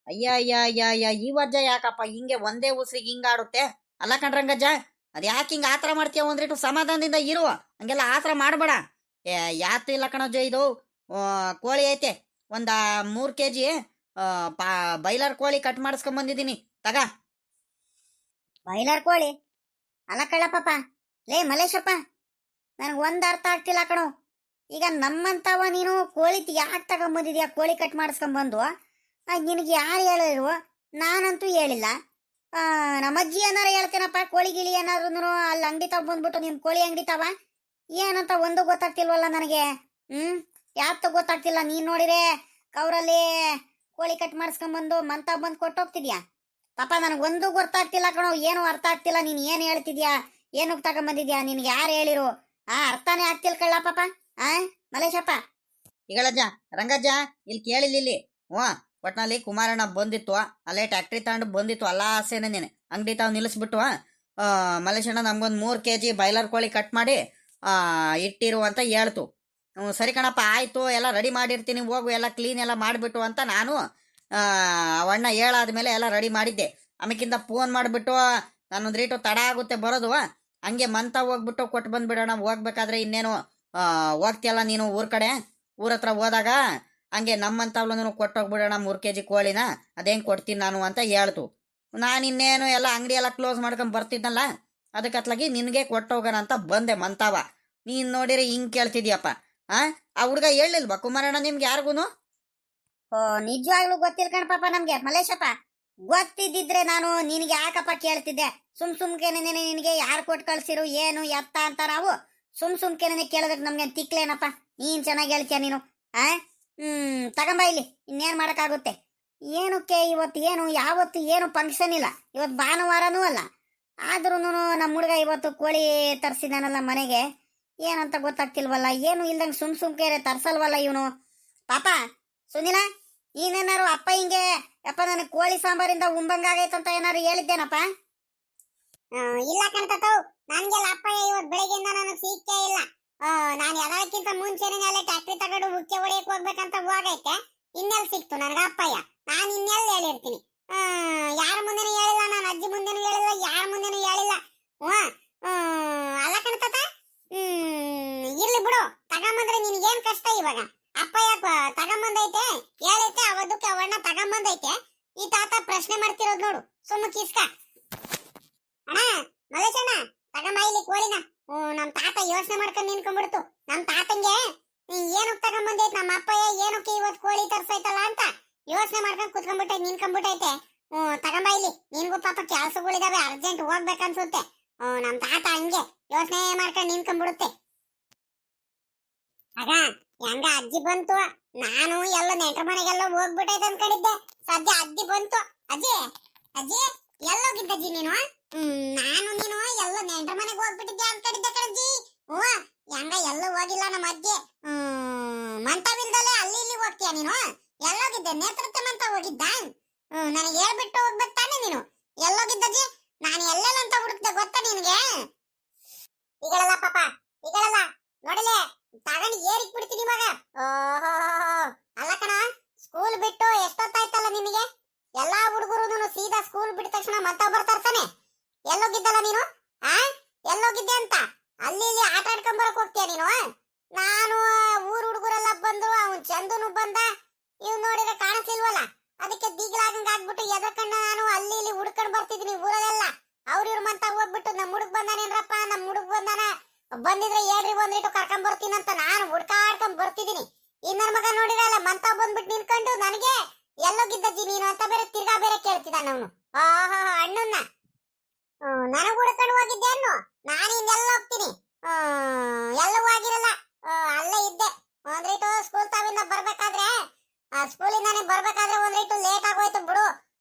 ಅಯ್ಯ ಅಯ್ಯ ಅಯ್ಯ ಅಯ್ಯ ಈ ವಜ್ಜ ಯಾಕಪ್ಪ ಹಿಂಗೆ ಒಂದೇ ಉಸಿರಿಗೆ ಹಿಂಗಾಡುತ್ತೆ? ಅಲ್ಲ ಕಣ್ರಂಗಜ್ಜ, ಅದ್ ಯಾಕೆ ಹಿಂಗೆ ಆತರ ಮಾಡ್ತೀಯ? ಒಂದ್ರಿಟ್ಟು ಸಮಾಧಾನದಿಂದ ಇರುವ, ಹಂಗೆಲ್ಲ ಆತರ ಮಾಡಬೇಡ. ಯಾತು ಇಲ್ಲ ಕಣಜ್ಜ, ಇದು ಕೋಳಿ ಐತೆ ಒಂದ 3 kg ಬೈಲರ್ ಕೋಳಿ ಕಟ್ ಮಾಡಿಸ್ಕೊಂಡ್ ಬಂದಿದ್ದೀನಿ, ತಗ.
ಬಾಯ್ಲರ್ ಕೋಳಿ? ಅಲ್ಲ ಕಳ್ಳಪ್ಪ, ಲೇ ಮಲೇಶಪ್ಪ, ನನಗೆ ಒಂದ್ ಅರ್ಥ ಆಗ್ತಿಲ್ಲ ಕಣೋ. ಈಗ ನಮ್ಮಂತವ ನೀನು ಕೋಳಿ ಯಾಕೆ ತಗೊಂಬಂದಿದ್ಯಾ? ಕೋಳಿ ಕಟ್ ಮಾಡಿಸ್ಕೊಂಬಂದು ನಿನಗೆ ಯಾರು ಹೇಳಿಲ್ವೋ? ನಾನಂತೂ ಹೇಳಿಲ್ಲ. ನಮ್ಮ ಅಜ್ಜಿ ಏನಾರು ಹೇಳ್ತೇನಪ್ಪ, ಕೋಳಿ ಗಿಳಿ ಏನಾದ್ರು ಅಲ್ಲಿ ಅಂಗಡಿ ತಗೊಂಡ್ಬಂದ್ಬಿಟ್ಟು ನಿಮ್ ಕೋಳಿ ಅಂಗಡಿ ತವ ಏನಂತ ಒಂದು ಗೊತ್ತಾಗ್ತಿಲ್ವಲ್ಲ ನನಗೆ. ಯಾಕೆ ಗೊತ್ತಾಗ್ತಿಲ್ಲ? ನೀನ್ ನೋಡಿರೆ ಕವರಲ್ಲಿ ಕೋಳಿ ಕಟ್ ಮಾಡಿಸ್ಕೊಂಬಂದು ಮಂತ ಬಂದು ಕೊಟ್ಟೋಗ್ತಿದ್ಯಾ. ಪಾಪ ನನಗೊಂದು ಗೊತ್ತಾಗ್ತಿಲ್ಲ ಕಣೋ, ಏನು ಅರ್ಥ ಆಗ್ತಿಲ್ಲ. ನೀನ್ ಏನ್ ಹೇಳ್ತಿದ್ಯಾ? ಏನಕ್ಕೆ ತಗೊಂಬಂದಿದ್ಯಾ? ನಿನ್ಗೆ ಯಾರು ಹೇಳಿರು? ಅರ್ಥನೇ ಆಗ್ತಿಲ್ಲ ಕಳ್ಳಪ್ಪ. ಮಲೇಶಪ್ಪ,
ಈಗಳಜ್ಜ, ರಂಗಜ್ಜ, ಇಲ್ಲಿ ಕೇಳಿಲ್ಲ ಇಲ್ಲಿ. ಒಟ್ನಲ್ಲಿ ಕುಮಾರಣ್ಣ ಬಂದಿತ್ತು, ಅಲ್ಲೇ ಟ್ಯಾಕ್ಟ್ರಿ ತಗೊಂಡು ಬಂದಿತ್ತು, ಅಲ್ಲ ಆಸೆನೆ ನೀನೆ ಅಂಗಡಿ ತಾವು ನಿಲ್ಲಿಸ್ಬಿಟ್ಟು ಮಲೇಶಣ್ಣ ನಮ್ಗೊಂದು 3 kg ಬಾಯ್ಲರ್ ಕೋಳಿ ಕಟ್ ಮಾಡಿ ಇಟ್ಟಿರು ಅಂತ ಹೇಳ್ತು. ಸರಿ ಕಣಪ್ಪ, ಆಯ್ತು, ಎಲ್ಲ ರೆಡಿ ಮಾಡಿರ್ತೀನಿ, ಹೋಗು, ಎಲ್ಲ ಕ್ಲೀನ್ ಎಲ್ಲ ಮಾಡಿಬಿಟ್ಟು ಅಂತ ನಾನು ಅವಣ್ಣ ಹೇಳಾದ್ಮೇಲೆ ಎಲ್ಲ ರೆಡಿ ಮಾಡಿದ್ದೆ. ಆಮೇಕಿಂದ ಫೋನ್ ಮಾಡಿಬಿಟ್ಟು ನಾನೊಂದು ರೀಟು ತಡ ಆಗುತ್ತೆ ಬರೋದು, ಹಂಗೆ ಮಂತ ಹೋಗ್ಬಿಟ್ಟು ಕೊಟ್ಟು ಬಂದ್ಬಿಡೋಣ. ಹೋಗ್ಬೇಕಾದ್ರೆ ಇನ್ನೇನು ಹೋಗ್ತಿಯಲ್ಲ ನೀನು ಊರ್ ಕಡೆ, ಊರ ಹತ್ರ ಹೋದಾಗ ಹಂಗೆ ನಮ್ಮಂತವ್ಲೂ ಕೊಟ್ಟೋಗ್ಬಿಡೋಣ 3 kg ಕೋಳಿನ, ಅದೇನು ಕೊಡ್ತೀನಿ ನಾನು ಅಂತ ಹೇಳ್ತು. ನಾನು ಇನ್ನೇನು ಎಲ್ಲ ಅಂಗಡಿ ಎಲ್ಲ ಕ್ಲೋಸ್ ಮಾಡ್ಕೊಂಡು ಬರ್ತಿದ್ನಲ್ಲ, ಅದಕ್ಕತ್ಲಾಗಿ ನಿನಗೆ ಕೊಟ್ಟೋಗೋಣ ಅಂತ ಬಂದೆ ಮಂತಾವ. ನೀನು ನೋಡಿರಿ ಹಿಂಗೆ ಕೇಳ್ತಿದ್ಯಪ್ಪ. ಆ ಹುಡುಗ ಹೇಳಿಲ್ವಾ ಕುಮಾರಣ್ಣ ನಿಮ್ಗೆ ಯಾರಿಗೂ?
ನಿಜವಾಗ್ಲೂ ಗೊತ್ತಿಲ್ಲ ಕಣಪ್ಪ ನಮ್ಗೆ ಮಲೇಶಪ್ಪ. ಗೊತ್ತಿದ್ದಿದ್ರೆ ನಾನು ನಿನಗೆ ಯಾಕಪ್ಪ ಕೇಳ್ತಿದ್ದೆ? ಸುಮ್ಕೆನೆ ನಿನಗೆ ಯಾರು ಕೊಟ್ಟು ಕಳ್ಸಿರು ಏನು ಎತ್ತ ಅಂತ ನಾವು ಸುಮ್ಕೆನೆ ಕೇಳೋದಕ್ಕೆ ನಮ್ಗೆ ತಿಕ್ಲೇನಪ್ಪ. ನೀನ್ ಚೆನ್ನಾಗಿ ಹೇಳ್ತೀಯ ನೀನು. ತಗೊಂಬ ಇಲ್ಲಿ, ಇನ್ನೇನ್ ಮಾಡಕ್ಕಾಗುತ್ತೆ? ಏನಕ್ಕೆ ಇವತ್ತು ಏನು ಯಾವತ್ತು ಏನು ಫಂಕ್ಷನ್ ಇಲ್ಲ, ಇವತ್ತು ಭಾನುವಾರನೂ ಅಲ್ಲ, ಆದ್ರೂ ನಮ್ಮ ಹುಡುಗ ಇವತ್ತು ಕೋಳಿ ತರಿಸಿದಾನಲ್ಲ ಮನೆಗೆ. ಏನಂತ ಗೊತ್ತಾಗ್ತಿಲ್ವಲ್ಲ, ಏನು ಇಲ್ದಂಗೆ ಸುಮ್ಕೆ ತರ್ಸಲ್ವಲ್ಲ ಇವನು. ಪಾಪ ಸುನಿಲ, ನೀನೇನಾರು ಅಪ್ಪ ಹಿಂಗೆ ಯಪ್ಪ ನನಗೆ ಕೋಳಿ ಸಾಂಬಾರಿಂದ ಉಂಬಂಗಾಗೈತಂತ ಏನಾರು ಹೇಳಿದ್ದೇನಪ್ಪ?
ಇಲ್ಲ ಕಣ್ತವ್, ನನ್ಗೆಲ್ಲ ಅಪ್ಪಯ್ಯ ಇವತ್ತು ಬೆಳಿಗ್ಗೆಯಿಂದ ನನಗೆ ಸಿಕ್ಕೇ ಇಲ್ಲ. ನಾನು ಎಲ್ಲಕ್ಕಿಂತ ಮುಂಚೆನೇ ಅಲ್ಲೇ ಟ್ಯಾಕ್ಟ್ರಿ ತಗೊಂಡು ಉಕ್ಕೆ ಹೊಡೆಯಕ್ ಹೋಗ್ಬೇಕಂತ ಹೋಗೈತೆ. ಇನ್ನೆಲ್ಲಿ ಸಿಕ್ತು ನನಗೆ ಅಪ್ಪಯ್ಯ? ನಾನು ಇನ್ನೆಲ್ಲಿ ಹೇಳಿರ್ತೀನಿ? ಯಾರ ಮುಂದೆನೂ ಹೇಳಿಲ್ಲ, ನಾನು ಅಜ್ಜಿ ಮುಂದೆನೂ ಹೇಳಿಲ್ಲ, ಯಾರ ಮುಂದೆನೂ ಹೇಳಿಲ್ಲ. ಅಲ್ಲ ಕಣ್ತಾತ, ಇರ್ಲಿ ಬಿಡು, ತಗೊಂಬಂದ್ರೆ ನಿನ್ಗೇನ್ ಕಷ್ಟ ಇವಾಗ? ಅಪ್ಪಯ್ಯ ತಗೊಂಬಂದೈತೆ, ಹೇಳೈತೆ, ಅವದಕ್ಕೆ ಅವಣ್ಣ ತಗೊಂಬಂದೈತೆ, ಈ ತಾತ ಪ್ರಶ್ನೆ ಮಾಡ್ತಿರೋದು ನೋಡು. ಸುಮ್ಮ ಕಿಸ್ಕ ಅಣ್ಣ, ಮಲೇಶಣ್ಣ, ತಗೊಂಬ ಇಲ್ಲಿ ಕೋಳಿನ. ನಮ್ ತಾತ ಯೋಚನೆ ಮಾಡ್ಕೊಂಡು ನಿನ್ಕೊಂಡ್ಬಿಡ್ತು. ನಮ್ ತಾತಂಗೆ ಏನಕ್ಕೆ ತಗೊಂಬಂದೈತೆ ನಮ್ಮ ಅಪ್ಪಯ್ಯ, ಏನಕ್ಕೆ ಇವತ್ತು ಕೋಳಿ ತರ್ಸೈತಲ್ಲ ಅಂತ ಯೋಚನೆ ಮಾಡ್ಕೊಂಡು ಕುತ್ಕೊಂಡ್ಬಿಟ್ಟೈತೆ, ನಿನ್ಕೊಂಡ್ಬಿಟ್ಟೈತೆ. ತಗೊಂಬ ಇಲ್ಲಿ, ನಿನ್ಗೂ ಪಾಪ ಕೆಲ್ಸಗಳಿದಾವೆ, ಅರ್ಜೆಂಟ್ ಹೋಗ್ಬೇಕನ್ಸುತ್ತೆ. ನಮ್ ತಾತ ಹಂಗೆ ಯೋಚನೆ ಮಾಡ್ಕೊಂಡು ನಿನ್ಕೊಂಡ್ಬಿಡುತ್ತೆ. ಆಗ ಹೆಂಗ ಅಜ್ಜಿ ಬಂತು, ನಾನು ಎಲ್ಲ ನೆಂಟ್ರ ಮನೆಗೆಲ್ಲ ಹೋಗ್ಬಿಟ್ಟೈತೆ ಅನ್ಕೊಂಡಿದ್ದೆ. ಸದ್ಯ ಅಜ್ಜಿ ಬಂತು. ಅಜ್ಜಿ ಅಜ್ಜಿ ಎಲ್ಲೋಗಿದ್ದಜ್ಜಿ ನೀನು? ನಾನು ನೀನು ಎಲ್ಲ ನೆಂಟ್ರ ಮನೆಗೆ ಹೋಗ್ಬಿಟ್ಟಿದ್ದೆ ಅನ್ಕೊಂಡಿದ್ದೆ ಕಣಜ್ಜಿ. ಹೆಂಗ ಎಲ್ಲ ಹೋಗಿಲ್ಲ ನಮ್ಮ ಅಜ್ಜಿ. ಮಂತವಿಲ್ದಲೆ ಅಲ್ಲಿ ಇಲ್ಲಿ ಹೋಗ್ತೀಯ ನೀನು? ಎಲ್ಲೋಗಿದ್ದೆ? ನೇತೃತ್ವ ಮಂತ ಹೋಗಿದ್ದ? ನನಗೆ ಹೇಳ್ಬಿಟ್ಟು ಹೋಗ್ಬೇಕು ತಾನೆ ನೀನು. ಎಲ್ಲೋಗಿದ್ದಜ್ಜಿ? ನಾನು ಎಲ್ಲೆಲ್ಲ ಅಂತ ಹುಡುಕ್ದೆ ಗೊತ್ತಾ ನಿನ್ಗೆ? ಈಗಳಲ್ಲ ಪಾಪ, ಈಗಳಲ್ಲ ನೋಡಿಲೆ, ತಗೊಂಡು ಏರಿಕ್ ಬಿಡ್ತೀನಿ ಇವಾಗ. ಓಹೋ, ಅಲ್ಲ ಕಣ, ಸ್ಕೂಲ್ ಬಿಟ್ಟು ಎಷ್ಟೊತ್ತಾಯ್ತಲ್ಲ ನಿನಗೆ? ಎಲ್ಲಾ ಹುಡುಗರು ಸೀದಾ ಸ್ಕೂಲ್ ಬಿಟ್ಟ ತಕ್ಷಣ ಮತ್ತ ಬರ್ತಾರ ತಾನೆ. ಎಲ್ಲೋಗಿದ್ದಲ್ಲ ನೀನು? ಎಲ್ಲೋಗಿದ್ದೆ ಅಂತ ಅಲ್ಲಿ ಇಲ್ಲಿ ಆಟ ಆಡ್ಕೊಂಡ್ ಬರಕ್ ಹೋಗ್ತೀಯ ನೀನು? ನಾನು ಊರ್ ಹುಡುಗರೆಲ್ಲ ಬಂದ್ರು, ಅವ್ನ್ ಚಂದನು ಬಂದ, ಇವ್ ನೋಡಿದ್ರೆ ಕಾಣಿಸ್ಲಿಲ್ವಲ್ಲ, ಅದಕ್ಕೆ ದಿಗ್ಲಾಗಂಗ ಆಗ್ಬಿಟ್ಟು ಎದರ್ಕಂಡ ನಾನು ಅಲ್ಲಿ ಇಲ್ಲಿ ಹುಡ್ಕೊಂಡ್ ಬರ್ತಿದೀನಿ ಊರಲ್ಲೆಲ್ಲ. ಅವ್ರಿವ್ರ ಮಂತ ಹೋಗ್ಬಿಟ್ಟು ನಮ್ಮ ಹುಡುಗ ಬಂದಾನೇನ್ರಪ್ಪ, ನಮ್ಮ ಹುಡುಗ ಬಂದಾನ, ಬಂದಿದ್ರೆ ಹೇಳ್ರಿ ಒಂದ್ರಿಟ್ಟು ಕರ್ಕೊಂಡ್ ಬರ್ತೀನಂತ ನಾನು ಹುಡ್ಕಾಡ್ಕೊಂಡ್ ಬರ್ತಿದೀನಿ. ಇನ್ನ ಮಗ ನೋಡಿರಲ್ಲ ಮಂತ ಬಂದ್ಬಿಟ್ಟು ನಿನ್ಕೊಂಡು ನನಗೆ ಎಲ್ಲೋಗಿದ್ದಜ್ಜಿ ನೀನು ಅಂತ ಬೇರೆ ತಿರ್ಗಾ ಬೇರೆ ಕೇಳ್ತಿದ್ದಾನ ಅವನು. ಅಣ್ಣನ್ನ ನನಗ್ ಹುಡ್ಕೊಂಡು ಹೋಗಿದ್ದೆ ಅನ್ನು, ನಾನು ಇನ್ನೆಲ್ಲ ಹೋಗ್ತೀನಿ? ಎಲ್ಲೂ ಆಗಿರಲ್ಲ, ಅಲ್ಲೇ ಇದ್ದೆ. ಒಂದ್ರಿಟ್ಟು ಸ್ಕೂಲ್ ತಾವಿಂದ ಬರ್ಬೇಕಾದ್ರೆ, ಸ್ಕೂಲಿಂದಾನೆ ಬರ್ಬೇಕಾದ್ರೆ ಒಂದ್ರಿಟ್ಟು ಲೇಟ್ ಆಗೋಯ್ತು ಬಿಡು.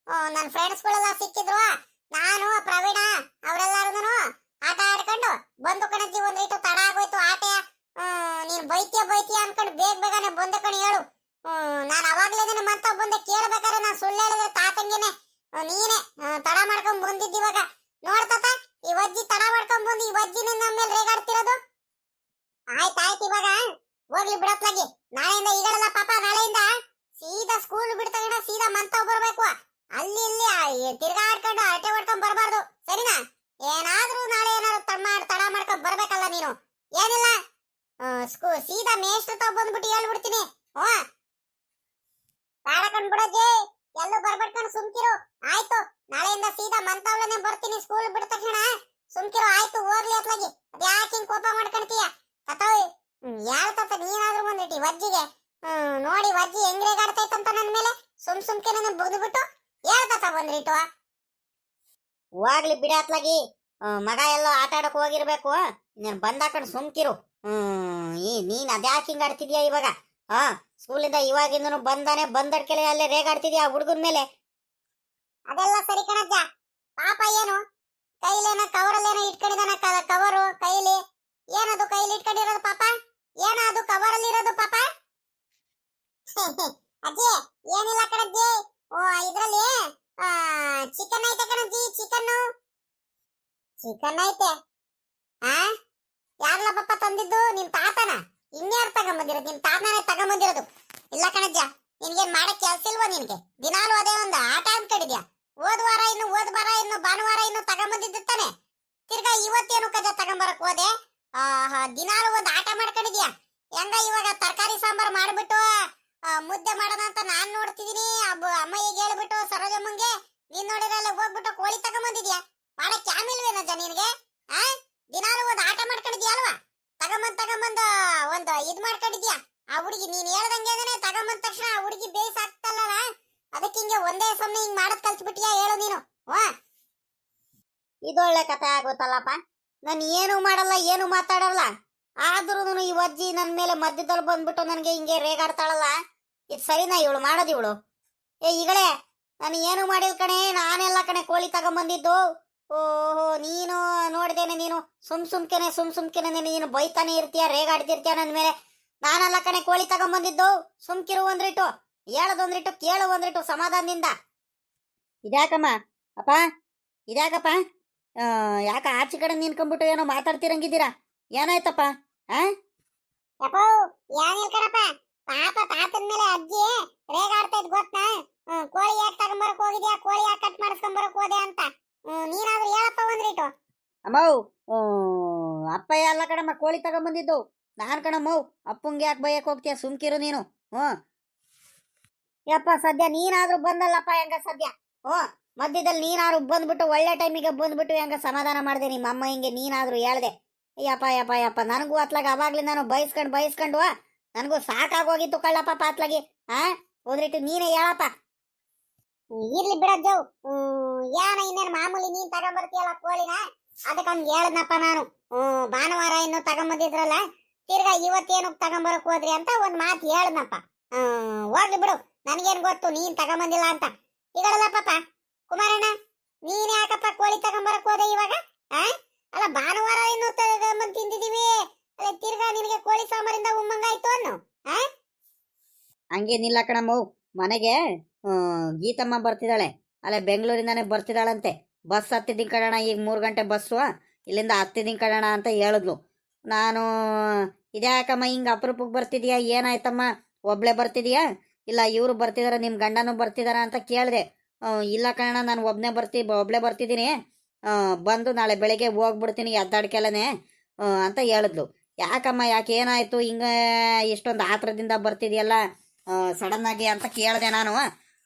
ನನ್ನ ಫ್ರೆಂಡ್ಸ್ಗಳೆಲ್ಲ ಸಿಕ್ಕಿದ್ರು, ನಾನು ಪ್ರವೀಣ ಅವರೆಲ್ಲಾರು ಆಟ ಆಡ್ಕೊಂಡು ಬಂದು ಕಣಜ್ಜಿ. ಒಂದ್ರಿಟ್ಟು ತಡ ಆಗೋಯ್ತು ಆಟ. ನೀನ್ ಬೈತೀಯ ಅನ್ಕೊಂಡು ಬೇಗನೆ ಬಂದೆ ಕಣಿ ಹೇಳು. ನಾನು ಅವಾಗ್ಲೇನೆ ಮಂತ ಬಂದೆ, ಕೇಳ್ಬೇಕಾದ್ರೆ ನಾನು ಸುಳ್ಳು ಹೇಳಿದ್ರೆ ತಾತಂಗೆನೆ ನೀನೆ ತಡ ಮಾಡ್ಕೊಂಡ್ ಬಂದಿದ್ದಿವಾಗ. ನೋಡ್ತಾತ, ಈ ವಜ್ಜಿ ತಡ ಮಾಡ್ಕೊಂಡ್ ಬಂದು ಈ ವಜ್ಜಿನ ನಮ್ಮ ಮೇಲೆ ರೇಗಾಡ್ತಿರೋದು. ಆಯ್ತಾಯ್ತು ಇವಾಗ ಹೋಗ್ಲಿ ಬಿಡತ್ಲಾಗಿ. ನಾಳೆಯಿಂದ ಈಗಳೆಲ್ಲ ಪಾಪ ನಾಳೆಯಿಂದ ಸೀದಾ ಸ್ಕೂಲ್ ಬಿಟ್ಟ ತಕ್ಷಣ ಸೀದಾ ಮಂತಾವ್ ಬರ್ಬೇಕು. ಅಲ್ಲಿ ಇಲ್ಲಿ ತಿರ್ಗಾಡ್ಕೊಂಡು ಹರಟೆ ಹೊಡ್ಕೊಂಡ್ ಬರ್ಬಾರ್ದು, ಸರಿನಾ? ಏನಾದ್ರೂ ನಾಳೆ ಏನಾದ್ರು ತಡ ಮಾಡ್ಕೊಂಡ್ ಬರ್ಬೇಕಲ್ಲ ನೀನು. ಏನಿಲ್ಲ, ಸೀದಾ ಮೇಷ್ಟ್ರ ತಾವ್ ಬಂದ್ಬಿಟ್ಟು ಹೇಳ್ಬಿಡ್ತೀನಿ. ತಾಡಕೊಂಡ್ ಬಿಡಜ್ಜಿ, ಎಲ್ಲೂ ಬರ್ಬಡ್ಕೊಂಡು ಸುಮ್ಕಿರು. ಆಯ್ತು, ನಾಳೆಯಿಂದ ಸೀದಾ ಮಂತಾವ್ಲನೆ ಬರ್ತೀನಿ ಸ್ಕೂಲ್ ಬಿಟ್ಟ ತಕ್ಷಣ. ಸುಮ್ಕಿರು, ಆಯ್ತು, ಹೋಗ್ಲಿ ಅತ್ಲಾಗಿ. ಅದ್ಯಾಕೆ ಹಿಂಗ್ ಕೋಪ ಮಾಡ್ಕೊಂತೀಯ? ಕತಾವ್ ಹೇಳ್ತತ ನೀನಾದ್ರೂ ಬಂದ್ಬಿಟ್ಟಿ ವಜ್ಜಿಗೆ. ನೋಡಿ ವಜ್ಜಿ ಹೆಂಗ್ ರೇಗಾಡ್ತೈತಂತ ನನ್ ಮೇಲೆ. ಸುಮ್ಕೆ ನನ್ನ ಬಗ್ದ್ಬಿಟ್ಟು ಹೇಳ್ತತ ಬಂದ್ರಿಟ್ಟು.
ಹೋಗ್ಲಿ ಬಿಡ ಅತ್ಲಾಗಿ, ಮಗ ಎಲ್ಲೋ ಆಟ ಆಡಕ್ ಹೋಗಿರ್ಬೇಕು. ನೀನ್ ಬಂದಾಕೊಂಡು ಸುಮ್ಕಿರು. ನೀನ್ ಅದ್ಯಾಕೆ ಹಿಂಗ್ ಆಡ್ತಿದ್ಯಾ ಇವಾಗ? ಸ್ಕೂಲಿಂದ ಇವಾಗಿಂದನು ಬಂದಡ್ಕೆಲೆ ಅಲ್ಲೇ ರೇಗಾಡ್ತಿದ್ಯಾ ಆ ಹುಡುಗನ್ ಮೇಲೆ.
ಅದೆಲ್ಲ ಸರಿ ಕಣಜ್ಜ. ಪಾಪ ಏನು ಕೈಲೇನ ಕವರಲ್ಲೇನೋ ಇಟ್ಕೊಂಡಿದಾನ, ಕವರು ಕೈಲಿ. ಏನದು ಕೈಲಿ ಇಟ್ಕೊಂಡಿರೋದು ಪಾಪ? ಏನದು ಕವರಲ್ಲಿ ಇರೋದು ಪಾಪ? ಅಜ್ಜಿ ಏನಿಲ್ಲ ಕಣಜ್ಜಿ. ಇದ್ರಲ್ಲಿ ಚಿಕನ್ ಐತೆ ಕಣಜ್ಜಿ. ಚಿಕನ್ ಐತೆ. ಯಾರ್ಲ ಪಾಪ ತಂದಿದ್ದು? ನಿಮ್ ತಾತನ? ಇನ್ಯಾರು ತಗೊಂಬಂದಿರೋದು? ನಿಮ್ ತಾತನೇ ತಗೊಂಬಂದಿರೋದು. ಇಲ್ಲ ಕಣಜ್ಜ, ನಿನ್ಗೇನ್ ಮಾಡಕ್ ಕೆಲ್ಸ ಇಲ್ವಾ ನಿನ್ಗೆ? ದಿನಾಲು ಅದೇ ಒಂದು ಆಟ ಅನ್ಕೊಂಡಿದ್ಯಾ. ಹೋದ್ ಬಾರ ಇನ್ನು ಭಾನುವಾರ ಇನ್ನು ತಗೊಂಬಂದಿದ್ದಾನೆ. ತಿರ್ಗಾ ಇವತ್ತೇನು ಕಜ ತಗೊಂಬರಕ್ ಹೋದೆ? ದಿನಾಲು ಒಂದು ಆಟ ಮಾಡ್ಕೊಂಡಿದ್ಯಾ. ಹೆಂಗ ಇವಾಗ ತರಕಾರಿ ಸಾಂಬಾರ್ ಮಾಡ್ಬಿಟ್ಟು ಮುದ್ದೆ ಮಾಡೋಣ ಅಂತ ನಾನ್ ನೋಡ್ತಿದೀನಿ. ಅಮ್ಮಯ್ಯಗೆ ಹೇಳ್ಬಿಟ್ಟು ಸರೋಜಮ್ಮಂಗೆ ನೀನ್ ನೋಡಿರಲ್ಲ ಹೋಗ್ಬಿಟ್ಟು ಕೋಳಿ ತಗೊಂಬಂದಿದ್ಯಾ. ಮಾಡಕ್ ಆಮಿಲ್ವೇನಜ್ಜ ನಿನ್ಗೆ? ದಿನಾಲು ಒಂದು ಆಟ ಮಾಡ್ಕೊಂಡಿದ್ಯಾ ಅಲ್ವಾ? ತಗೊಂಬಂದ ಒಂದು ಇದ್ ಮಾಡ್ಕೊಂಡಿದ್ಯಾ. ಆ ಹುಡುಗಿ ನೀನ್ ಹೇಳ್ದಂಗೆ ತಗೊಂಬಂದ ತಕ್ಷಣ ಆ ಹುಡುಗಿ ಬೇಸ್ ಆಗ್ತಲ್ಲ, ಅದಕ್ಕೆ ಹಿಂಗೆ ಒಂದೇ ಸಮಯ ಹಿಂಗ್ ಮಾಡದ್ ಕಲ್ಸ್ಬಿಟ್ಟಿಯಾ ಹೇಳು ನೀನು.
ಇದೊಳ್ಳೆ ಕಥೆ ಆಗೋತಲ್ಲಪ್ಪ. ನಾನು ಏನು ಮಾಡಲ್ಲ, ಏನು ಮಾತಾಡಲ್ಲ, ಆದ್ರೂ ಈ ಅಜ್ಜಿ ನನ್ ಮೇಲೆ ಮಧ್ಯದಲ್ಲಿ ಬಂದ್ಬಿಟ್ಟು ನನ್ಗೆ ಹಿಂಗೆ ರೇಗಾಡ್ತಾಳಲ್ಲ. ಇದು ಸರಿನಾ ಇವಳು ಮಾಡೋದು? ಇವಳು ಈಗಳೇ ನಾನು ಏನು ಮಾಡಿಲ್ ಕಣೆ, ನಾನೆಲ್ಲ ಕಣೆ ಕೋಳಿ ತಗೊಂಬಂದಿದ್ದು. ಓಹೋ, ನೀನು ನೋಡ್ದೇನೆ, ನೀನು ಸುಮ್ಕೆನೆ ನೀನು ಬೈತಾನೆ ಇರ್ತೀಯ, ರೇಗಾಡ್ತಿರ್ತೀಯ ನನ್ ಮೇಲೆ. ನಾನೆಲ್ಲ ಕಣೆ ಕೋಳಿ ತಗೊಂಬಂದಿದ್ದು. ಸುಮ್ಕಿರು ಒಂದ್ರಿಟ್ಟು, ಹೇಳದೊಂದ್ರಿಟ್ಟು, ಕೇಳು ಒಂದ್ರಿಟ್ಟು ಸಮಾಧಾನದಿಂದ. ಇದ್ಯಾಕಮ್ಮ ಅಪ್ಪ, ಇದ್ಯಾಕಪ್ಪ? ಯಾಕ ಆಚೆ ಕಡೆ ನಿನ್ಕೊಂಡ್ಬಿಟ್ಟು ಏನೋ ಮಾತಾಡ್ತಿರಂಗಿದ್ದೀರಾ? ಏನಾಯ್ತಪ್ಪ?
ಯಪ್ಪೋ ಏನಿಲ್ಲ ಕಣಪ್ಪ. ಪಾಪ ತಾತನ ಮೇಲೆ ಅಜ್ಜಿ ರೇಗಾಡ್ತೈತ್ ಗೊತ್ತಾ? ಕೋಳಿ ಯಾಕೆ ತಗೊಂಬರಕ್ ಹೋಗಿದ್ಯಾ, ಕೋಳಿ ಯಾಕೆ ಕಟ್ ಮಾಡಿಸ್ಕೊಂಬರಕ್ ಹೋದೆ ಅಂತ ನೀನಾದ್ರೂ ಹೇಳಪ್ಪ ಒಂದ್ರಿಟ್ಟು.
ಅಮ್ಮವ್, ಅಪ್ಪಯ್ಯ ಅಲ್ಲ ಕಣಮ್ಮ ಕೋಳಿ ತಗೊಂಬಂದಿದ್ದು. ನಾನ್ ಕಣಮ್ಮವ್, ಅಪ್ಪಂಗೆ ಯಾಕೆ ಬೈಯಕ್ ಹೋಗ್ತೀಯ? ಸುಮ್ಕಿರು ನೀನು.
ಯಪ್ಪ ಸದ್ಯ ನೀನಾದ್ರೂ ಬಂದಲ್ಲಪ್ಪ, ಹೆಂಗ ಸದ್ಯ ಮಧ್ಯದಲ್ಲಿ ನೀನಾದ್ರು ಬಂದ್ಬಿಟ್ಟು ಒಳ್ಳೆ ಟೈಮಿಗೆ ಬಂದ್ಬಿಟ್ಟು ಹೆಂಗ ಸಮಾಧಾನ ಮಾಡಿದೆ ನಿಮ್ಮ ಅಮ್ಮ. ಹಿಂಗೆ ನೀನಾದ್ರೂ ಹೇಳ್ದೆ. ಯಪ್ಪ ನನಗೂ ಅತ್ಲಾಗ ಅವಾಗ್ಲಿ ನಾನು ಬಯಸ್ಕೊಂಡು ನನಗೂ ಸಾಕಾಗೋಗಿತ್ತು ಕಳ್ಳಪ್ಪ ಅತ್ಲಾಗಿ. ಹೋದ್ರಿಟ್ಟು ನೀನೇ ಹೇಳಪ್ಪ.
ಇರ್ಲಿ ಬಿಡಜ್ಜು, ಇನ್ನೇನು ಮಾಮೂಲಿ ನೀನ್ ತಗೊಂಬರ್ತೀಯಲ್ಲ ಕೋಳಿನ, ಅದಕ್ಕೆ ಹಂಗ ಹೇಳದ್ನಪ್ಪ ನಾನು. ಭಾನುವಾರ ಇನ್ನು ತಗೊಂಬಂದಿದ್ರಲ್ಲ, ತಿರ್ಗಾ ಇವತ್ತೇನು ತಗೊಂಬರಕ್ ಹೋದ್ರಿ ಅಂತ ಒಂದ್ ಮಾತು ಹೇಳದ್ನಪ್ಪ. ಹೋಗ್ಲಿ ಬಿಡು, ನನ್ಗೇನ್ ಗೊತ್ತು ನೀನ್ ತಗೊಂಬಂದಿಲ್ಲ ಅಂತ. ಈಗಲ್ಲ ಪಾಪ ಕುಮಾರಣ್ಣ, ನೀನ್ ಯಾಕಪ್ಪ ಕೋಳಿ ತಗೊಂಬರಕ್ ಹೋದೆ ಇವಾಗ? ಅಲ್ಲ ಭಾನುವಾರ ಇನ್ನು ತಗೊಂಬಂದ್ ತಿಂದಿದೀವಿ, ಅಲ್ಲ ತಿರ್ಗಾ ನಿನಗೆ ಕೋಳಿ ಸಾಂಬಾರಿಂದ ಉಮ್ಮಂಗಾಯ್ತು ಅನ್ನು.
ಹಂಗೇನಿಲ್ಲ ಕಣಮ್ಮವ್, ಮನೆಗೆ ಗೀತಮ್ಮ ಬರ್ತಿದ್ದಾಳೆ, ಅಲ್ಲೇ ಬೆಂಗಳೂರಿಂದಾನೆ ಬರ್ತಿದ್ದಾಳಂತೆ. ಬಸ್ ಹತ್ತಿದ್ದೀನಿ ಕಣಣ, ಈಗ 3 ಗಂಟೆ ಬಸ್ಸು, ಇಲ್ಲಿಂದ ಹತ್ತಿದ್ದೀನಿ ಕಣಣ ಅಂತ ಹೇಳಿದ್ಲು. ನಾನು ಇದ್ಯಾಕಮ್ಮ ಹಿಂಗೆ ಅಪರೂಪಕ್ಕೆ ಬರ್ತಿದ್ಯಾ, ಏನಾಯ್ತಮ್ಮ, ಒಬ್ಳೆ ಬರ್ತಿದ್ಯಾ ಇಲ್ಲ ಇವರು ಬರ್ತಿದಾರ, ನಿಮ್ಮ ಗಂಡನೂ ಬರ್ತಿದಾರ ಅಂತ ಕೇಳಿದೆ. ಇಲ್ಲ ಕಣಣ, ನಾನು ಒಬ್ಳೆ ಬರ್ತಿದ್ದೀನಿ, ಬಂದು ನಾಳೆ ಬೆಳಗ್ಗೆ ಹೋಗ್ಬಿಡ್ತೀನಿ ಎದ್ದಾಡ್ಕೆಲ್ಲನೆ ಅಂತ ಹೇಳಿದ್ಲು. ಯಾಕಮ್ಮ, ಯಾಕೆ ಏನಾಯ್ತು ಹಿಂಗೆ ಇಷ್ಟೊಂದು ಆತ್ರದಿಂದ ಬರ್ತಿದ್ಯಲ್ಲ ಸಡನ್ನಾಗಿ ಅಂತ ಕೇಳಿದೆ ನಾನು.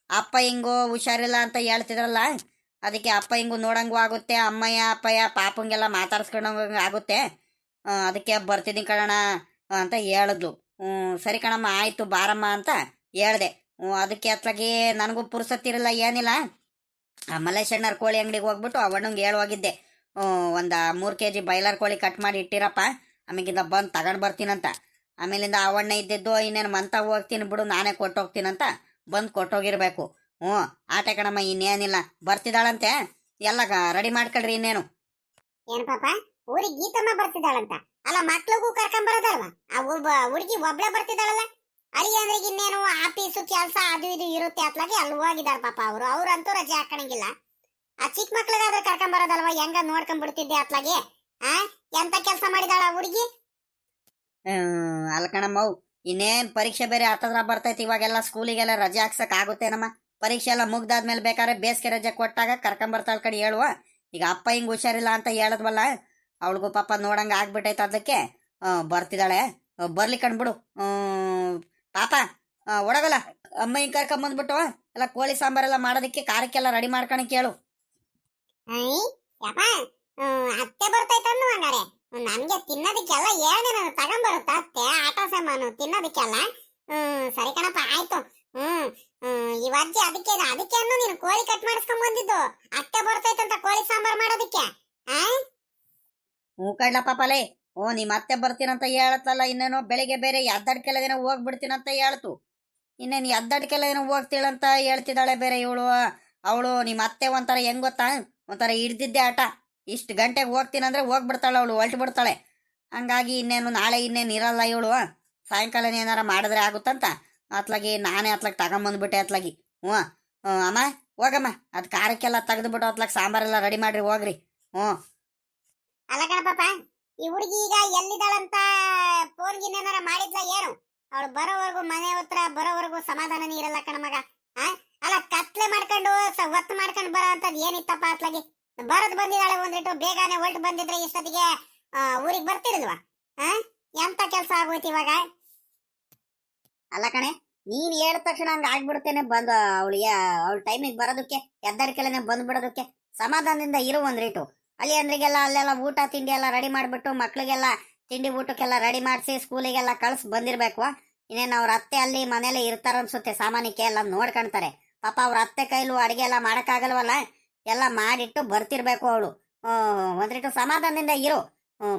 ಅಪ್ಪ ಹಿಂಗೋ ಹುಷಾರಿಲ್ಲ ಅಂತ ಹೇಳ್ತಿದ್ರಲ್ಲ, ಅದಕ್ಕೆ ಅಪ್ಪ ಹಿಂಗು ನೋಡಂಗೂ ಆಗುತ್ತೆ, ಅಪ್ಪಯ್ಯ ಪಾಪಂಗೆಲ್ಲ ಮಾತಾಡ್ಸ್ಕೊಂಡಂಗ ಆಗುತ್ತೆ, ಅದಕ್ಕೆ ಬರ್ತಿದ್ದೀನಿ ಕಣಣ ಅಂತ ಹೇಳಿದ್ಲು. ಸರಿ ಕಣಮ್ಮ ಆಯಿತು ಬಾರಮ್ಮ ಅಂತ ಹೇಳ್ದೆ. ಅದಕ್ಕೆ ಅತ್ಲಾಗಿ ನನಗೂ ಪುರ್ಸತ್ತಿರಲ್ಲ ಏನಿಲ್ಲ. ಮಲ್ಲೇಶಣ್ಣರ ಕೋಳಿ ಅಂಗಡಿಗೆ ಹೋಗ್ಬಿಟ್ಟು ಅವಣ್ಣಂಗೆ ಹೇಳೋಗಿದ್ದೆ, ಒಂದು 3 kg ಬಾಯ್ಲರ್ ಕೋಳಿ ಕಟ್ ಮಾಡಿ ಇಟ್ಟಿರಪ್ಪ, ಆಮೇಲಿಂದ ಬಂದು ತಗೊಂಡು ಬರ್ತೀನಂತ. ಆಮೇಲಿಂದ ಅವಣ್ಣ ಇದ್ದಿದ್ದು ಇನ್ನೇನು ಮಂತ ಹೋಗ್ತೀನಿ ಬಿಡು, ನಾನೇ ಕೊಟ್ಟೋಗ್ತೀನಂತ ಬಂದು ಕೊಟ್ಟೋಗಿರ್ಬೇಕು. ಆಟ ಕಣಮ್ಮ, ಇನ್ನೇನಿಲ್ಲ, ಬರ್ತಿದ್ದಾಳಂತೆ, ಎಲ್ಲ ರೆಡಿ ಮಾಡ್ಕೊಳ್ರಿ. ಇನ್ನೇನು
ಏನ್ ಪಾಪ ಊರಿಗೆ ಗೀತಮ್ಮ ಬರ್ತಿದ್ದಾಳಂತ? ಅಲ್ಲ ಮಕ್ಳಿಗೂ ಕರ್ಕೊಂಬರೋದಲ್ವಾ? ಆ ಹುಡುಗಿ ಒಬ್ಳೆ ಬರ್ತಿದ್ದಾಳಲ್ಲ? ಅಳಿಯಂದ್ರಿಗೆ ಇನ್ನೇನು ಆಫೀಸು ಕೆಲಸ ಅದು ಇದು ಇರುತ್ತೆ ಅತ್ಲಾಗಿ ಅಲ್ಲಿ ಹೋಗಿದಾರ ಪಾಪ. ಅವ್ರಂತೂ ರಜೆ ಹಾಕಣಂಗಿಲ್ಲ. ಆ ಚಿಕ್ಕ ಮಕ್ಳಿಗಾದ್ರೆ ಕರ್ಕೊಂಬರೋದಲ್ವಾ, ಹೆಂಗ ನೋಡ್ಕೊಂಡ್ಬಿಡ್ತಿದ್ದೆ ಅತ್ಲಾಗಿ. ಎಂತ ಕೆಲಸ ಮಾಡಿದಾಳ ಹುಡುಗಿ?
ಅಲ್ಲ ಕಣಮ್ಮವು ಇನ್ನೇನ್ ಪರೀಕ್ಷೆ ಬೇರೆ ಹತ್ತತ್ರ ಬರ್ತೈತಿ. ಇವಾಗೆಲ್ಲ ಸ್ಕೂಲಿಗೆಲ್ಲ ರಜೆ ಹಾಕ್ಸಕ್ ಆಗುತ್ತೇನಮ್ಮ? ಪರೀಕ್ಷೆ ಎಲ್ಲ ಮುಗ್ದಾದ್ಮೇಲೆ ಬೇಕಾದ್ರೆ ಬೇಸಿಗೆ ರಜೆ ಕೊಟ್ಟಾಗ ಕರ್ಕೊಂಬರ್ತಾಳ ಕಡೆ ಹೇಳುವ. ಈಗ ಅಪ್ಪ ಹಿಂಗ್ ಹುಷಾರಿಲ್ಲ ಅಂತ ಹೇಳದ್ವಲ್ಲ, ಅವಳಿಗೂ ಪಾಪ ನೋಡಂಗ ಆಗ್ಬಿಟ್ಟೈತೆ. ಅದಕ್ಕೆ ಬರ್ತಿದ್ದಾಳೆ. ಬರ್ಲಿ ಕಣ್ಬಿಡು. ಪಾಪ ಒಡಗಲ್ಲ ಅಮ್ಮ ಹಿಂಗ್ ಕರ್ಕೊಂಬಂದ್ಬಿಟ್ಟು ಎಲ್ಲ ಕೋಳಿ ಸಾಂಬಾರೆಲ್ಲ ಮಾಡೋದಕ್ಕೆ ಖಾರಕ್ಕೆಲ್ಲ ರೆಡಿ ಮಾಡ್ಕೊಳಕ್ ಹೇಳು.
ಐ ಯಪ್ಪ, ಅತ್ತೆ ಬರ್ತೈತನ್ನು ಹಂಗಾರೆ ನನ್ಗೆ ತಿನ್ನೋದಕ್ಕೆಲ್ಲ ಹೇಳ್ದೆ ನಾನು ತಗೊಂಬರುತ್ತ ಅತ್ತೆ ಆಟ ಸಾಮಾನು ತಿನ್ನೋದಕ್ಕೆಲ್ಲ. ಸರಿ ಕಣಪ್ಪ ಆಯ್ತು. ಇವಜ್ಜಿ ಅದಕ್ಕೆ ನೀನು ಕೋಳಿ ಕಟ್ ಮಾಡಿಸ್ಕೊಂಡ್ ಬಂದಿದ್ದು ಅತ್ತೆ ಬರ್ತೈತಂತ ಕೋಳಿ ಸಾಂಬಾರ್ ಮಾಡೋದಕ್ಕೆ.
ಹ್ಞೂ ಕಡ್ಲ ಪಾಪಲೇ. ನಿಮ್ಮ ಅತ್ತೆ ಬರ್ತೀನಂತ ಹೇಳತ್ತಲ್ಲ, ಇನ್ನೇನೋ ಬೆಳಿಗ್ಗೆ ಬೇರೆ ಎದ್ದಡ್ಕೆಲ್ಲ ದಿನ ಹೋಗ್ಬಿಡ್ತೀನಂತ ಹೇಳ್ತು. ಇನ್ನೇನು ಎದ್ದಡ್ಕೆಲ್ಲ ದಿನ ಹೋಗ್ತೀಳಂತ ಹೇಳ್ತಿದ್ದಾಳೆ ಬೇರೆ ಇವಳು. ಅವಳು ನಿಮ್ಮ ಅತ್ತೆ ಒಂಥರ ಹೆಂಗ್ ಗೊತ್ತಾ, ಒಂಥರ ಹಿಡ್ದಿದ್ದೆ ಆಟ. ಇಷ್ಟು ಗಂಟೆಗೆ ಹೋಗ್ತೀನಂದ್ರೆ ಹೋಗ್ಬಿಡ್ತಾಳೆ ಅವಳು, ಹೊಲ್ಟು ಬಿಡ್ತಾಳೆ. ಹಂಗಾಗಿ ಇನ್ನೇನು ನಾಳೆ ಇನ್ನೇನು ಇರಲ್ಲ ಇವಳು. ಸಾಯಂಕಾಲನೇ ಏನಾರ ಮಾಡಿದ್ರೆ ಆಗುತ್ತಂತ ಅತ್ಲಾಗಿ ನಾನೇ ಅತ್ಲಾಗ ತಗೊಂಬಂದ್ಬಿಟ್ಟೆ ಅತ್ಲಾಗಿ. ಹ್ಞೂ ಅಮ್ಮ ಹೋಗಮ್ಮ, ಅದು ಖಾರಕ್ಕೆಲ್ಲ ತೆಗೆದುಬಿಟ್ಟು ಅತ್ಲಾಗ ಸಾಂಬಾರೆಲ್ಲ ರೆಡಿ ಮಾಡ್ರಿ ಹೋಗ್ರಿ.
ಅಲ್ಲ ಕಣಪ್ಪ, ಈ ಹುಡುಗಿ ಈಗ ಎಲ್ಲಿದ್ದಾಳಂತ ಫೋನ್ ಗಿನ್ನೇನಾರ ಮಾಡಿದ್ಲ ಏನು? ಅವಳು ಬರೋವರೆಗೂ ಮನೆ ಹತ್ರ ಬರೋವರೆಗೂ ಸಮಾಧಾನನೇ ಇರಲ್ಲ ಕಣ ಮಗ. ಅಲ್ಲ ಕತ್ಲೆ ಮಾಡ್ಕೊಂಡು ಒತ್ತು ಮಾಡ್ಕೊಂಡು ಬರೋ ಅಂತದ್ ಏನಿತ್ತಪ್ಪ ಅತ್ಲಾಗಿ? ಬರೋದ್ ಬಂದಿದ್ದಾಳೆ ಒಂದಿಟ್ಟು ಬೇಗನೆ ಹೊಲ್ಟು ಬಂದಿದ್ರೆ ಇಷ್ಟೊತ್ತಿಗೆ ಊರಿಗೆ ಬರ್ತಿರಲ್ವಾ? ಎಂತ ಕೆಲಸ ಆಗೋಯ್ತು ಇವಾಗ?
ಅಲ್ಲ ಕಣೆ, ನೀನ್ ಹೇಳಿದ ತಕ್ಷಣ ಹಂಗ ಆಗ್ಬಿಡ್ತೇನೆ ಬಂದು ಅವಳ ಟೈಮಿಗೆ ಬರೋದಕ್ಕೆ ಎದ್ದರಿಕೆಲ್ಲನೆ ಬಂದ್ಬಿಡೋದಕ್ಕೆ. ಸಮಾಧಾನದಿಂದ ಇರು ಒಂದ್ರಿಟು. ಅಲ್ಲಿ ಅಂದ್ರಿಗೆಲ್ಲ ಅಲ್ಲೆಲ್ಲ ಊಟ ತಿಂಡಿ ಎಲ್ಲ ರೆಡಿ ಮಾಡ್ಬಿಟ್ಟು ಮಕ್ಳಿಗೆಲ್ಲ ತಿಂಡಿ ಊಟಕ್ಕೆಲ್ಲ ರೆಡಿ ಮಾಡಿಸಿ ಸ್ಕೂಲಿಗೆಲ್ಲ ಕಳ್ಸಿ ಬಂದಿರ್ಬೇಕು. ಇನ್ನೇನು ಅವ್ರ ಅತ್ತೆ ಅಲ್ಲಿ ಮನೇಲೆ ಇರ್ತಾರ ಅನ್ಸುತ್ತೆ, ಸಾಮಾನ್ಯಕ್ಕೆ ಎಲ್ಲ ನೋಡ್ಕೊಂತಾರೆ. ಪಾಪ ಅವ್ರ ಅತ್ತೆ ಕೈಲೂ ಅಡಿಗೆ ಎಲ್ಲ ಮಾಡಕ್ಕಾಗಲ್ವಲ್ಲ, ಎಲ್ಲ ಮಾಡಿಟ್ಟು ಬರ್ತಿರ್ಬೇಕು ಅವಳು. ಒಂದ್ರಿಟು ಸಮಾಧಾನದಿಂದ ಇರು.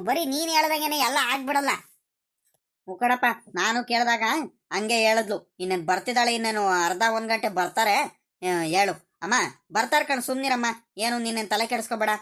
ಬರೀ ನೀನ್ ಹೇಳ್ದಂಗೆನೆ ಎಲ್ಲ ಆಗ್ಬಿಡಲ್ಲ.
ಮುಕ್ಕಡಪ್ಪ, ನಾನು ಕೇಳಿದಾಗ ಹಂಗೆ ಹೇಳಿದ್ಲು. ಇನ್ನೇನು ಬರ್ತಿದ್ದಾಳೆ, ಇನ್ನೇನು ಅರ್ಧ 1 ಗಂಟೆ ಬರ್ತಾರೆ. ಹೇಳು ಅಮ್ಮ, ಬರ್ತಾರ ಕಣ್, ಸುಮ್ನಿರಮ್ಮ. ಏನು ನೀನೇನು ತಲೆ ಕೆಡಿಸ್ಕೋಬೇಡ.